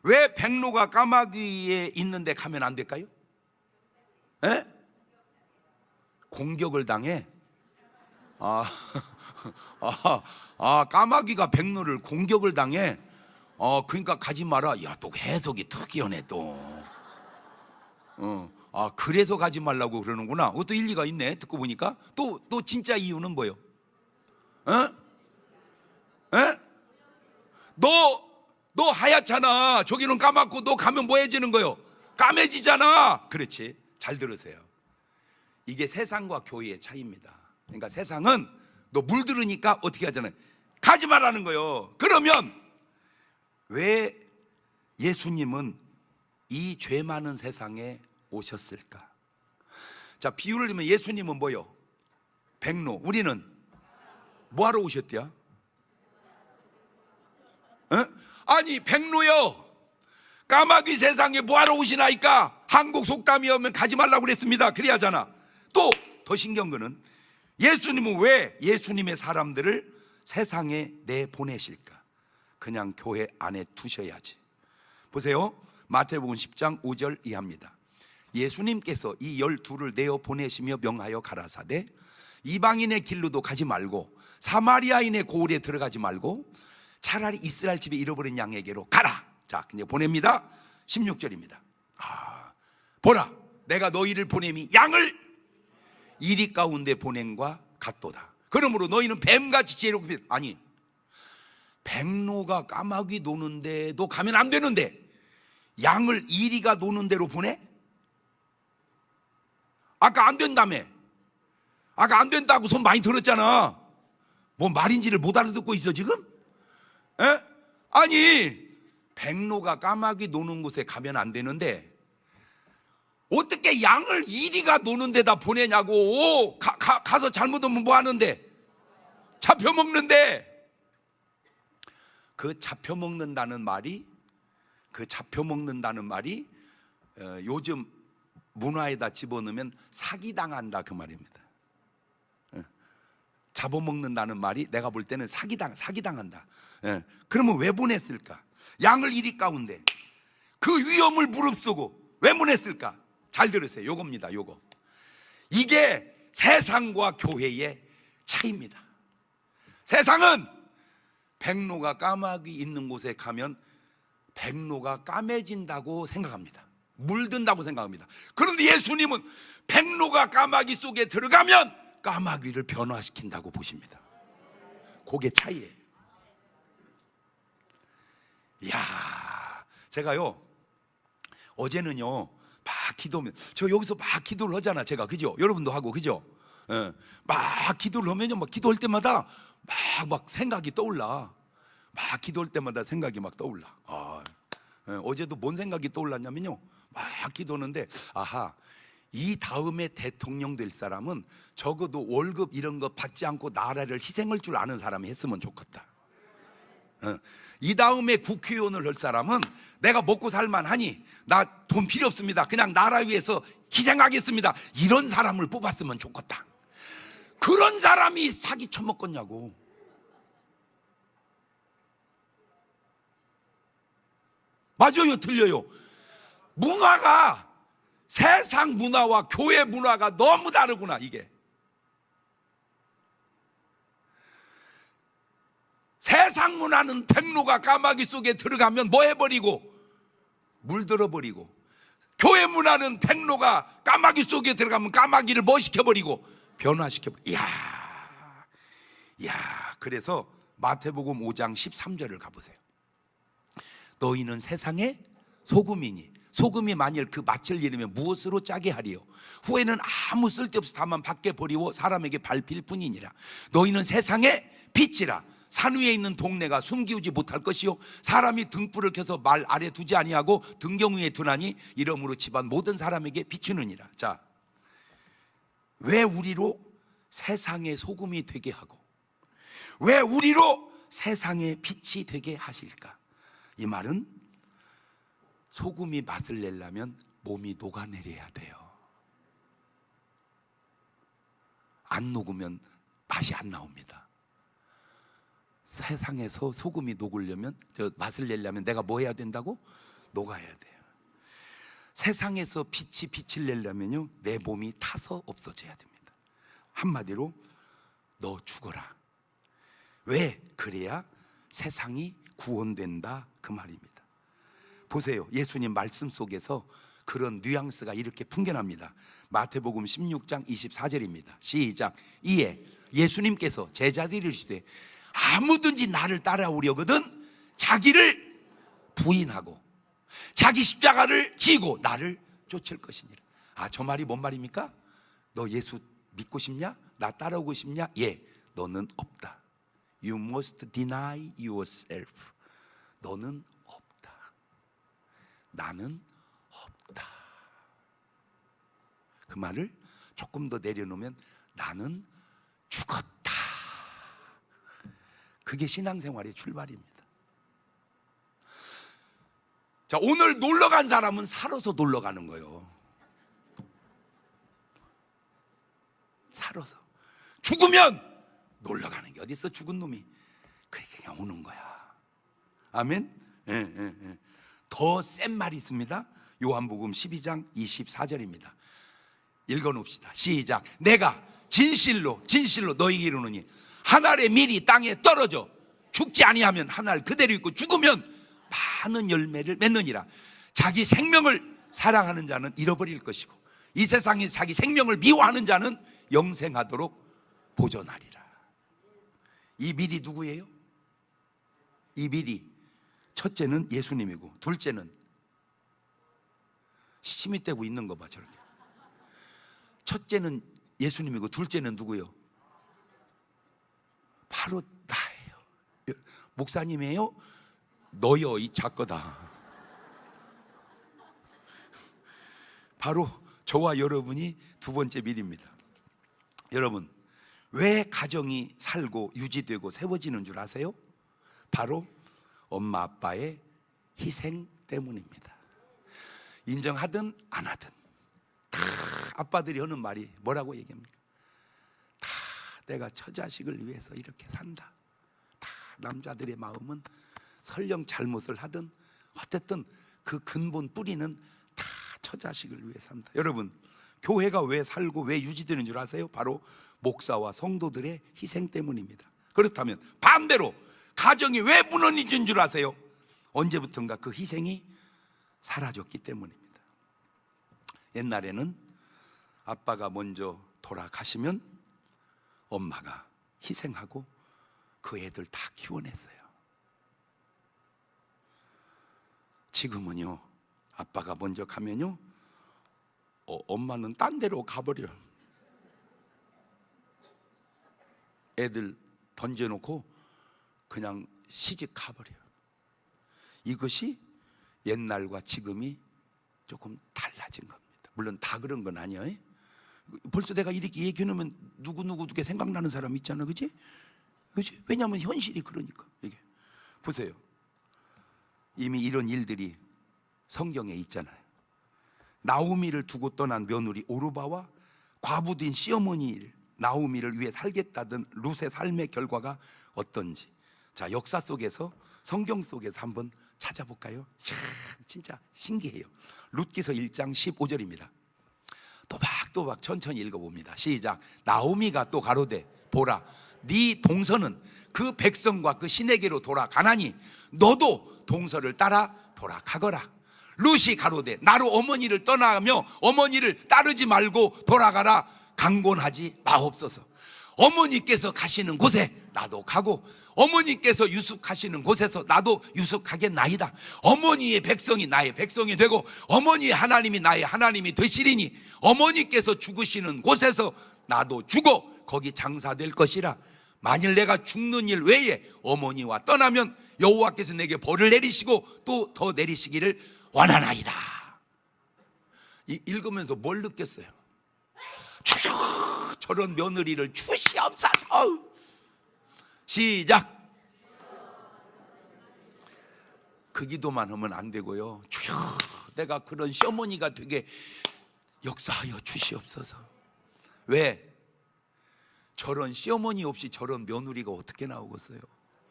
왜 백로가 까마귀에 있는데 가면 안 될까요? 공격을 당해. 까마귀가 백로를 공격을 당해. 그러니까 가지 마라. 야, 또 해석이 특이하네 또. 그래서 가지 말라고 그러는구나. 또 일리가 있네, 듣고 보니까. 또 진짜 이유는 뭐예요? 너 하얗잖아. 저기는 까맣고 너 가면 뭐해지는 거요? 까매지잖아. 그렇지, 잘 들으세요. 이게 세상과 교회의 차이입니다. 그러니까 세상은 너 물들으니까 어떻게 하잖아요? 가지 말라는 거요. 그러면 왜 예수님은 이 죄 많은 세상에 오셨을까? 자, 비유를 들면 예수님은 뭐요? 백로. 우리는 뭐하러 오셨대요? 어? 아니 백로여, 까마귀 세상에 뭐하러 오시나이까? 한국 속담이 오면 가지 말라고 그랬습니다. 그래야잖아. 또 더 신기한 거는 예수님은 왜 예수님의 사람들을 세상에 내보내실까? 그냥 교회 안에 두셔야지. 보세요, 마태복음 10장 5절 이하입니다. 예수님께서 이 12를 내어 보내시며 명하여 가라사대 이방인의 길로도 가지 말고 사마리아인의 고을에 들어가지 말고 차라리 이스라엘 집에 잃어버린 양에게로 가라. 자, 이제 보냅니다. 16절입니다. 보라, 내가 너희를 보냄이 양을 이리 가운데 보냄과 같도다. 그러므로 너희는 뱀같이 지혜롭게, 아니 백로가 까마귀 노는 데도 가면 안 되는데 양을 이리가 노는 데로 보내? 아까 안 된다며. 아까 안 된다고 손 많이 들었잖아. 뭐 말인지를 못 알아듣고 있어 지금? 에? 아니 백로가 까마귀 노는 곳에 가면 안 되는데 어떻게 양을 이리가 노는 데다 보내냐고. 가서 잘못하면 뭐 하는데? 잡혀먹는데. 그 잡혀먹는다는 말이 요즘 문화에다 집어넣으면 사기당한다 그 말입니다. 잡아먹는다는 말이 내가 볼 때는 사기당한다. 그러면 왜 보냈을까? 양을 이리 가운데 그 위험을 무릅쓰고 왜 보냈을까? 잘 들으세요. 요겁니다. 요거. 이게 세상과 교회의 차이입니다. 세상은 백로가 까마귀 있는 곳에 가면 백로가 까매진다고 생각합니다. 물든다고 생각합니다. 그런데 예수님은 백로가 까마귀 속에 들어가면 까마귀를 변화시킨다고 보십니다. 그게 차이예요. 이야, 제가요 어제는요 막 기도하면, 저 여기서 막 기도를 하잖아 제가, 그죠? 여러분도 하고, 그죠? 막 기도를 하면요, 막 기도할 때마다 막 생각이 떠올라. 막 기도할 때마다 생각이 막 떠올라. 어제도 뭔 생각이 떠올랐냐면요, 막 기도하는데 이 다음에 대통령 될 사람은 적어도 월급 이런 거 받지 않고 나라를 희생할 줄 아는 사람이 했으면 좋겠다. 이 다음에 국회의원을 할 사람은 내가 먹고 살만하니 나 돈 필요 없습니다, 그냥 나라 위해서 희생하겠습니다, 이런 사람을 뽑았으면 좋겠다. 그런 사람이 사기 쳐먹겠냐고. 맞아요, 틀려요? 문화가, 세상 문화와 교회 문화가 너무 다르구나. 이게 세상 문화는 백로가 까마귀 속에 들어가면 뭐 해버리고? 물들어버리고. 교회 문화는 백로가 까마귀 속에 들어가면 까마귀를 뭐 시켜버리고? 변화시켜버리고. 이야, 그래서 마태복음 5장 13절을 가보세요. 너희는 세상의 소금이니 소금이 만일 그 맛을 잃으면 무엇으로 짜게 하리요? 후에는 아무 쓸데없이 다만 밖에 버리고 사람에게 밟힐 뿐이니라. 너희는 세상의 빛이라. 산 위에 있는 동네가 숨기우지 못할 것이요, 사람이 등불을 켜서 말 아래 두지 아니하고 등경 위에 두나니 이러므로 집안 모든 사람에게 비추느니라. 자, 왜 우리로 세상의 소금이 되게 하고 왜 우리로 세상의 빛이 되게 하실까? 이 말은 소금이 맛을 내려면 몸이 녹아내려야 돼요. 안 녹으면 맛이 안 나옵니다. 세상에서 소금이 녹으려면, 맛을 내려면 내가 뭐 해야 된다고? 녹아야 돼요. 세상에서 빛이 빛을 내려면요, 내 몸이 타서 없어져야 됩니다. 한마디로 너 죽어라. 왜? 그래야 세상이 구원된다 그 말입니다. 보세요, 예수님 말씀 속에서 그런 뉘앙스가 이렇게 풍겨납니다. 마태복음 16장 24절입니다. 시작. 이에 예수님께서 제자들이 이르시되 아무든지 나를 따라오려거든 자기를 부인하고 자기 십자가를 지고 나를 쫓을 것이니라. 저 말이 뭔 말입니까? 너 예수 믿고 싶냐? 나 따라오고 싶냐? 예, 너는 없다. You must deny yourself. 너는 없다. 나는 없다. 그 말을 조금 더 내려놓으면 나는 죽었다. 그게 신앙생활의 출발입니다. 자, 오늘 놀러 간 사람은 살아서 놀러 가는 거예요. 살아서. 죽으면 놀러 가는 게 어디 있어? 죽은 놈이 그냥 오는 거야. 아멘. 더 센 말이 있습니다. 요한복음 12장 24절입니다. 읽어놓읍시다. 시작. 내가 진실로 너희에게 이르노니 한 알의 밀이 땅에 떨어져 죽지 아니하면 한 알 그대로 있고 죽으면 많은 열매를 맺느니라. 자기 생명을 사랑하는 자는 잃어버릴 것이고 이 세상에 자기 생명을 미워하는 자는 영생하도록 보존하리라. 이 밀이 누구예요? 이 밀이 첫째는 예수님이고 둘째는 시침이 떼고 있는 거 봐 저렇게. 첫째는 예수님이고 둘째는 누구요? 바로 나예요. 목사님이에요? 너요 이 작거다. 바로 저와 여러분이 두 번째 밀입니다. 여러분, 왜 가정이 살고 유지되고 세워지는 줄 아세요? 바로 엄마 아빠의 희생 때문입니다. 인정하든 안 하든 다 아빠들이 하는 말이 뭐라고 얘기합니까? 다 내가 처자식을 위해서 이렇게 산다. 다 남자들의 마음은 설령 잘못을 하든 어쨌든 그 근본 뿌리는 다 처자식을 위해 산다. 여러분, 교회가 왜 살고 왜 유지되는 줄 아세요? 바로 목사와 성도들의 희생 때문입니다. 그렇다면 반대로 가정이 왜 무너진 줄 아세요? 언제부턴가 그 희생이 사라졌기 때문입니다. 옛날에는 아빠가 먼저 돌아가시면 엄마가 희생하고 그 애들 다 키워냈어요. 지금은요, 아빠가 먼저 가면요, 엄마는 딴 데로 가버려. 애들 던져놓고 그냥 시집 가버려. 이것이 옛날과 지금이 조금 달라진 겁니다. 물론 다 그런 건 아니에요. 벌써 내가 이렇게 얘기해놓으면 누구누구게 생각나는 사람 있잖아, 그지? 그지? 왜냐하면 현실이 그러니까. 이게 보세요. 이미 이런 일들이 성경에 있잖아요. 나오미를 두고 떠난 며느리 오르바와 과부된 시어머니 나오미를 위해 살겠다던 룻의 삶의 결과가 어떤지, 자, 역사 속에서 성경 속에서 한번 찾아볼까요? 참 진짜 신기해요. 룻기서 1장 15절입니다. 또박또박 천천히 읽어봅니다. 시작. 나오미가 또 가로되 보라, 네 동서는 그 백성과 그 신에게로 돌아가나니 너도 동서를 따라 돌아가거라. 룻이 가로되 나로 어머니를 떠나며 어머니를 따르지 말고 돌아가라. 강권하지 마옵소서. 어머니께서 가시는 곳에 나도 가고 어머니께서 유숙하시는 곳에서 나도 유숙하겠나이다. 어머니의 백성이 나의 백성이 되고 어머니의 하나님이 나의 하나님이 되시리니 어머니께서 죽으시는 곳에서 나도 죽어 거기 장사될 것이라. 만일 내가 죽는 일 외에 어머니와 떠나면 여호와께서 내게 벌을 내리시고 또 더 내리시기를 원하나이다. 읽으면서 뭘 느꼈어요? 주여, 저런 며느리를 주시옵소서. 시작. 그 기도만 하면 안 되고요. 주여, 내가 그런 시어머니가 되게 역사하여 주시옵소서. 왜? 저런 시어머니 없이 저런 며느리가 어떻게 나오겠어요?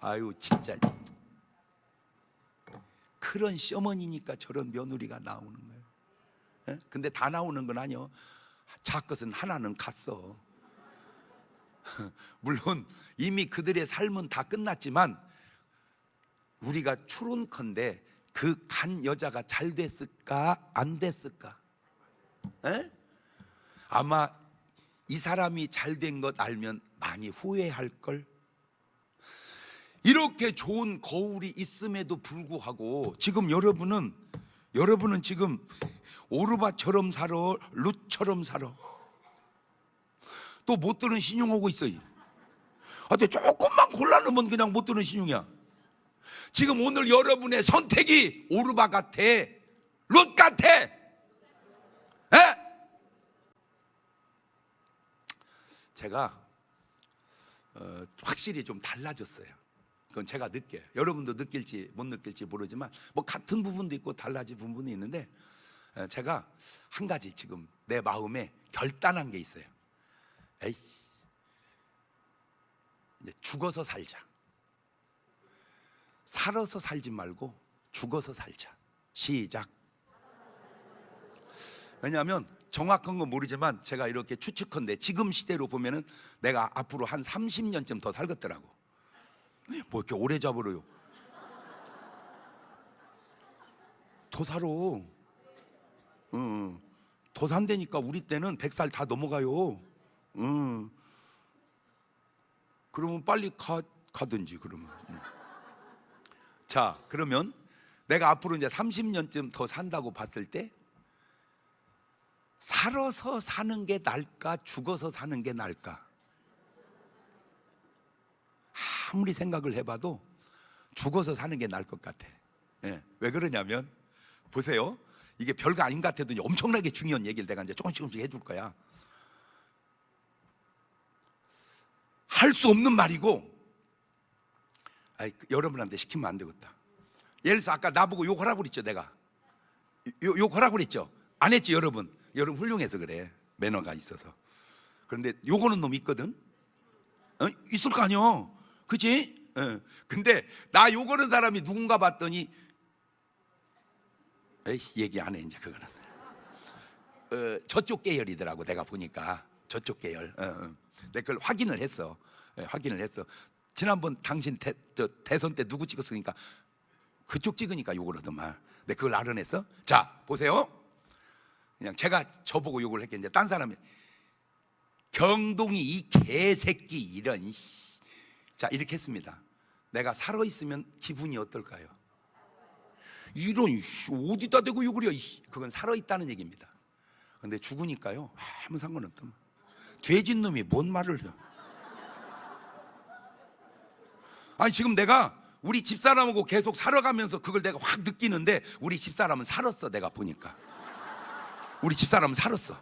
아유 진짜. 그런 시어머니니까 저런 며느리가 나오는 거예요. 예? 근데 다 나오는 건 아니요. 작것은 하나는 갔어. 물론 이미 그들의 삶은 다 끝났지만 우리가 추론컨대 그 간 여자가 잘 됐을까 안 됐을까? 에? 아마 이 사람이 잘 된 것 알면 많이 후회할 걸. 이렇게 좋은 거울이 있음에도 불구하고 지금 여러분은 지금 오르바처럼 살아, 룻처럼 살아. 또 못 드는 신용하고 있어요. 근데 조금만 골라놓으면 그냥 못 드는 신용이야. 지금 오늘 여러분의 선택이 오르바 같아, 룻 같아. 에? 제가 확실히 좀 달라졌어요. 그건 제가 느껴요. 여러분도 느낄지 못 느낄지 모르지만 뭐 같은 부분도 있고 달라진 부분이 있는데, 제가 한 가지 지금 내 마음에 결단한 게 있어요. 에이씨, 이제 죽어서 살자. 살아서 살지 말고 죽어서 살자. 시작. 왜냐하면 정확한 건 모르지만 제가 이렇게 추측컨대 지금 시대로 보면은 내가 앞으로 한 30년쯤 더 살겠더라고. 뭐 이렇게 오래 잡으러요? 더 살아. 더 산다니까. 우리 때는 100살 다 넘어가요. 그러면 빨리 가든지 그러면. 자, 그러면 내가 앞으로 이제 30년쯤 더 산다고 봤을 때 살아서 사는 게 나을까, 죽어서 사는 게 나을까? 아무리 생각을 해봐도 죽어서 사는 게 나을 것 같아. 예, 왜 그러냐면 보세요. 이게 별거 아닌 것 같아도 엄청나게 중요한 얘기를 내가 이제 조금씩 해줄 거야. 할 수 없는 말이고, 여러분한테 시키면 안 되겠다. 예를 들어서 아까 나보고 욕하라고 그랬죠. 내가 욕하라고 그랬죠. 안 했지. 여러분 훌륭해서 그래. 매너가 있어서. 그런데 욕하는 놈이 있거든. 있을 거 아니야. 그치? 근데 나 욕하는 사람이 누군가 봤더니, 에이씨, 얘기 안 해 이제. 그거는 저쪽 계열이더라고. 내가 보니까 저쪽 계열. 내가 그걸 확인을 했어. 확인을 했어. 지난번 당신 대선 때 누구 찍었으니까 그쪽 찍으니까 욕을 하더만. 내가 그걸 알아냈어. 자, 보세요. 그냥 제가 저보고 욕을 했겠는데 딴 사람이 경동이 이 개새끼 이런. 자, 이렇게 했습니다. 내가 살아있으면 기분이 어떨까요? 이런 어디다 대고 욕을 해. 그건 살아있다는 얘기입니다. 근데 죽으니까요 아무 상관없다. 돼지 놈이 뭔 말을 해. 아니 지금 내가 우리 집사람하고 계속 살아가면서 그걸 내가 확 느끼는데, 우리 집사람은 살았어. 내가 보니까 우리 집사람은 살았어.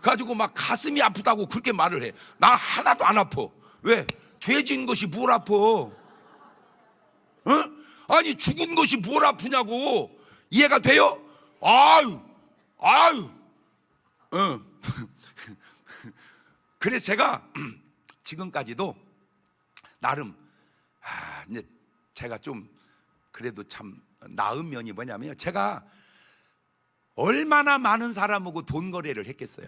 가지고 막 가슴이 아프다고 그렇게 말을 해. 나 하나도 안 아파. 왜? 돼지인 것이 뭘 아파? 아니 죽은 것이 뭘 아프냐고. 이해가 돼요? 아유. 그래서 제가 지금까지도 나름 이제 제가 좀 그래도 참 나은 면이 뭐냐면, 제가 얼마나 많은 사람하고 돈 거래를 했겠어요.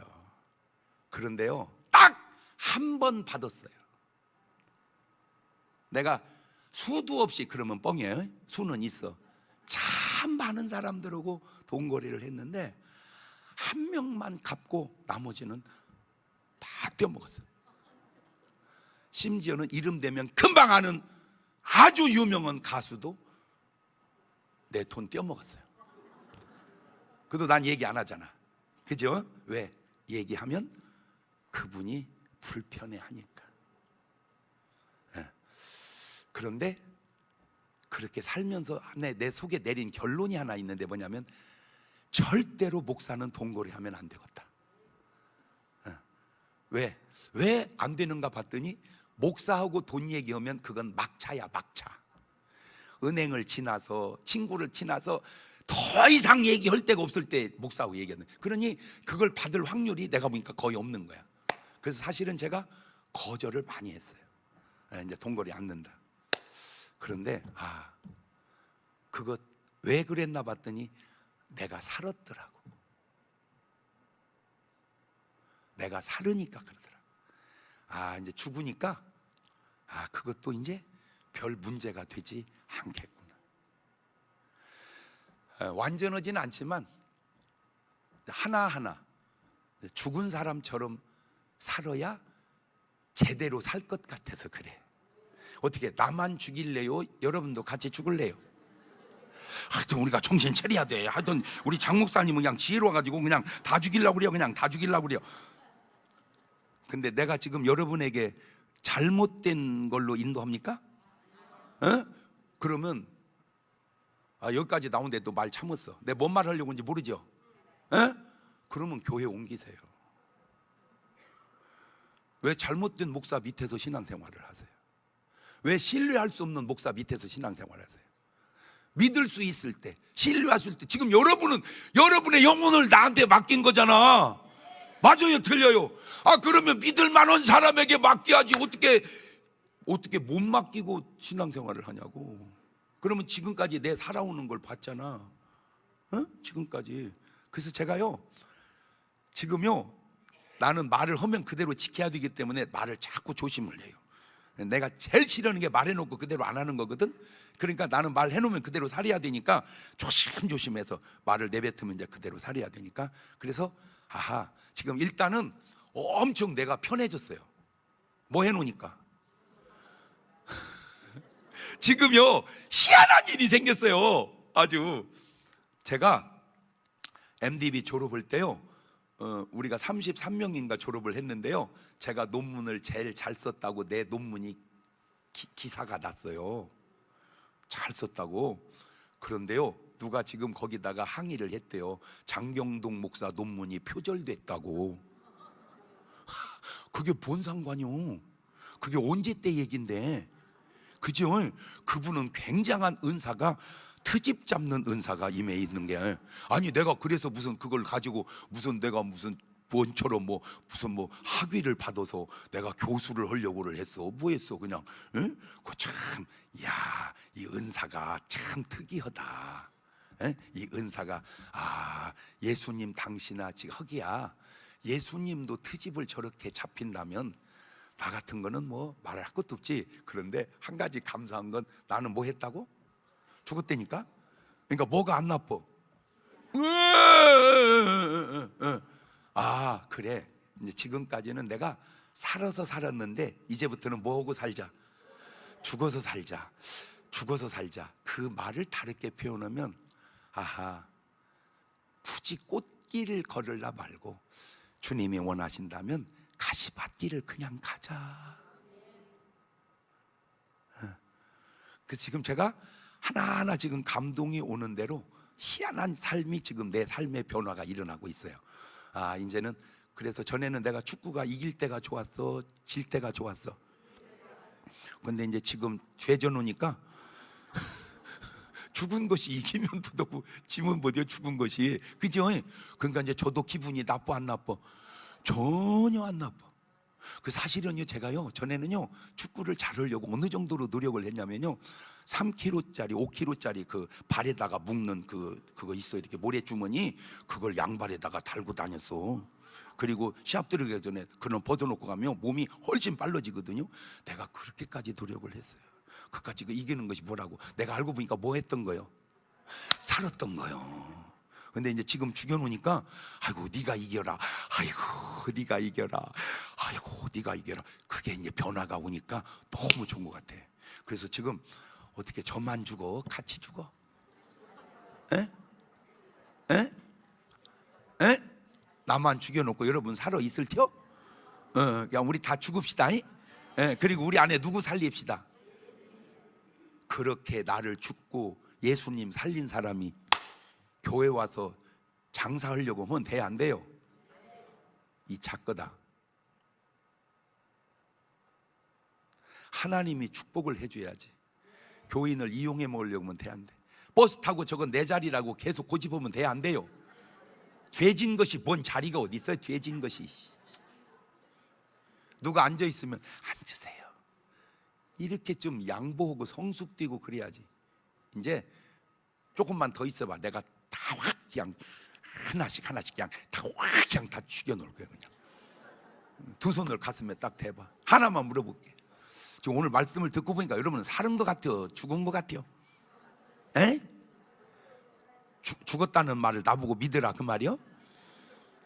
그런데요 딱 한 번 받았어요. 내가 수도 없이, 그러면 뻥이에요. 수는 있어. 참 많은 사람들하고 돈 거래를 했는데 한 명만 갚고 나머지는 다 떼어먹었어요. 심지어는 이름 대면 금방 아는 아주 유명한 가수도 내 돈 떼어먹었어요. 그래도 난 얘기 안 하잖아. 그죠? 왜? 얘기하면 그분이 불편해하니까. 그런데 그렇게 살면서 내 속에 내린 결론이 하나 있는데 뭐냐면, 절대로 목사는 돈거래하면 안 되겠다. 왜 안 되는가 봤더니, 목사하고 돈 얘기하면 그건 막차야, 막차. 은행을 지나서 친구를 지나서 더 이상 얘기할 데가 없을 때 목사하고 얘기하는. 그러니 그걸 받을 확률이 내가 보니까 거의 없는 거야. 그래서 사실은 제가 거절을 많이 했어요. 이제 돈거래 안 된다. 그런데 그거 왜 그랬나 봤더니 내가 살았더라고. 내가 살으니까 그러더라. 이제 죽으니까 그것도 이제 별 문제가 되지 않겠구나. 완전하지는 않지만 하나하나 죽은 사람처럼 살아야 제대로 살 것 같아서 그래. 어떻게 나만 죽일래요? 여러분도 같이 죽을래요? 하여튼 우리가 정신 차려야 돼. 하여튼 우리 장 목사님은 그냥 지혜로워가지고 그냥 다 죽이려고 그래요. 그냥 다 죽이려고 그래요. 근데 내가 지금 여러분에게 잘못된 걸로 인도합니까? 그러면 여기까지 나오는데도 말 참았어. 내가 뭔 말 하려고 하는지 모르죠? 그러면 교회 옮기세요. 왜 잘못된 목사 밑에서 신앙생활을 하세요? 왜 신뢰할 수 없는 목사 밑에서 신앙생활을 하세요? 믿을 수 있을 때, 신뢰하실 때. 지금 여러분은 여러분의 영혼을 나한테 맡긴 거잖아. 맞아요, 틀려요? 그러면 믿을 만한 사람에게 맡겨야지. 어떻게 못 맡기고 신앙생활을 하냐고. 그러면 지금까지 내 살아오는 걸 봤잖아. 지금까지. 그래서 제가요, 지금요, 나는 말을 하면 그대로 지켜야 되기 때문에 말을 자꾸 조심을 해요. 내가 제일 싫어하는 게 말해놓고 그대로 안 하는 거거든. 그러니까 나는 말해놓으면 그대로 살아야 되니까 조심조심해서 말을 내뱉으면 이제 그대로 살아야 되니까. 그래서 지금 일단은 엄청 내가 편해졌어요. 뭐 해놓으니까. 지금요, 희한한 일이 생겼어요. 아주. 제가 MDB 졸업할 때요, 우리가 33명인가 졸업을 했는데요, 제가 논문을 제일 잘 썼다고 내 논문이 기사가 났어요. 잘 썼다고. 그런데요, 누가 지금 거기다가 항의를 했대요. 장경동 목사 논문이 표절됐다고. 그게 뭔 상관이요? 그게 언제 때 얘긴데. 그죠? 그분은 굉장한 은사가, 트집 잡는 은사가 임해 있는 게, 아니 내가 그래서 무슨 그걸 가지고 내가 무슨 원처럼 무슨 학위를 받아서 내가 교수를 하려고를 했어. 뭐 했어 그냥. 응? 그 참, 야, 이 은사가 참 특이하다. 이 은사가, 예수님 당신아 지금 허기야. 예수님도 트집을 저렇게 잡힌다면 나 같은 거는 뭐 말할 것도 없지. 그런데 한 가지 감사한 건, 나는 뭐 했다고? 죽었다니까? 그러니까 뭐가 안 나빠? 그래. 이제 지금까지는 내가 살아서 살았는데 이제부터는 뭐 하고 살자? 죽어서 살자. 죽어서 살자. 그 말을 다르게 표현하면, 굳이 꽃길을 걸으려 말고 주님이 원하신다면 가시밭길을 그냥 가자. 그 지금 제가 하나하나 지금 감동이 오는 대로 희한한 삶이 지금 내 삶의 변화가 일어나고 있어요. 이제는, 그래서 전에는 내가 축구가 이길 때가 좋았어, 질 때가 좋았어. 근데 이제 지금 죄져 놓으니까 죽은 것이 이기면 부더고 지면 못해요. 죽은 것이. 그죠? 그러니까 이제 저도 기분이 나빠 안 나빠? 전혀 안 나빠. 그 사실은요, 제가요 전에는요 축구를 잘하려고 어느 정도로 노력을 했냐면요, 3kg짜리 5kg짜리 그 발에다가 묶는 그거 있어요. 이렇게 모래주머니, 그걸 양발에다가 달고 다녔어. 그리고 시합 들어가기 전에 그는 벗어놓고 가면 몸이 훨씬 빨라지거든요. 내가 그렇게까지 노력을 했어요. 그까지 이기는 것이 뭐라고. 내가 알고 보니까 뭐 했던 거요? 살았던 거요. 근데 이제 지금 죽여놓으니까, 아이고 네가 이겨라, 아이고 네가 이겨라, 아이고 네가 이겨라. 그게 이제 변화가 오니까 너무 좋은 것 같아. 그래서 지금 어떻게 저만 죽어? 같이 죽어? 에? 나만 죽여놓고 여러분 살아 있을 텨? 그냥 우리 다 죽읍시다. 그리고 우리 안에 누구 살립시다. 그렇게 나를 죽고 예수님 살린 사람이 교회 와서 장사하려고 하면 돼, 안 돼요? 이 작거다. 하나님이 축복을 해줘야지. 교인을 이용해 먹으려고 하면 돼, 안 돼? 버스 타고 저건 내 자리라고 계속 고집하면 돼, 안 돼요? 죄진 것이 뭔 자리가 어디 있어요? 죄진 것이. 누가 앉아 있으면 앉으세요. 이렇게 좀 양보하고 성숙되고 그래야지. 이제 조금만 더 있어봐. 내가 다 확 그냥 하나씩 그냥 다 확 그냥 다 죽여놓을 거야. 그냥 두 손을 가슴에 딱 대봐. 하나만 물어볼게. 지금 오늘 말씀을 듣고 보니까 여러분은 살은 것 같아요? 죽은 것 같아요? 죽었다는 말을 나보고 믿으라 그 말이요?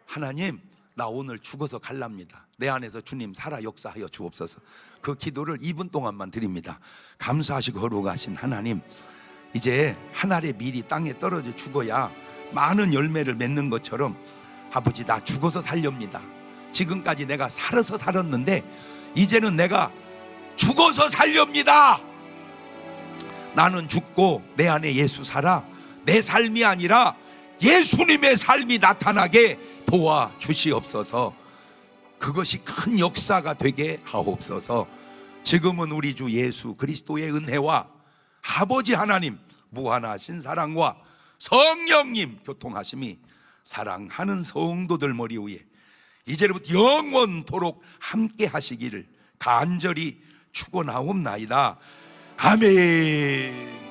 하나님, 나 오늘 죽어서 갈랍니다. 내 안에서 주님 살아 역사하여 주옵소서. 그 기도를 2분 동안만 드립니다. 감사하시고 거룩하신 하나님, 이제 한 알의 밀이 땅에 떨어져 죽어야 많은 열매를 맺는 것처럼 아버지, 나 죽어서 살렵니다. 지금까지 내가 살아서 살았는데 이제는 내가 죽어서 살렵니다. 나는 죽고 내 안에 예수 살아 내 삶이 아니라 예수님의 삶이 나타나게 도와주시옵소서. 그것이 큰 역사가 되게 하옵소서. 지금은 우리 주 예수 그리스도의 은혜와 아버지 하나님 무한하신 사랑과 성령님 교통하심이 사랑하는 성도들 머리 위에 이제부터 영원토록 함께 하시기를 간절히 축원하옵나이다. 아멘.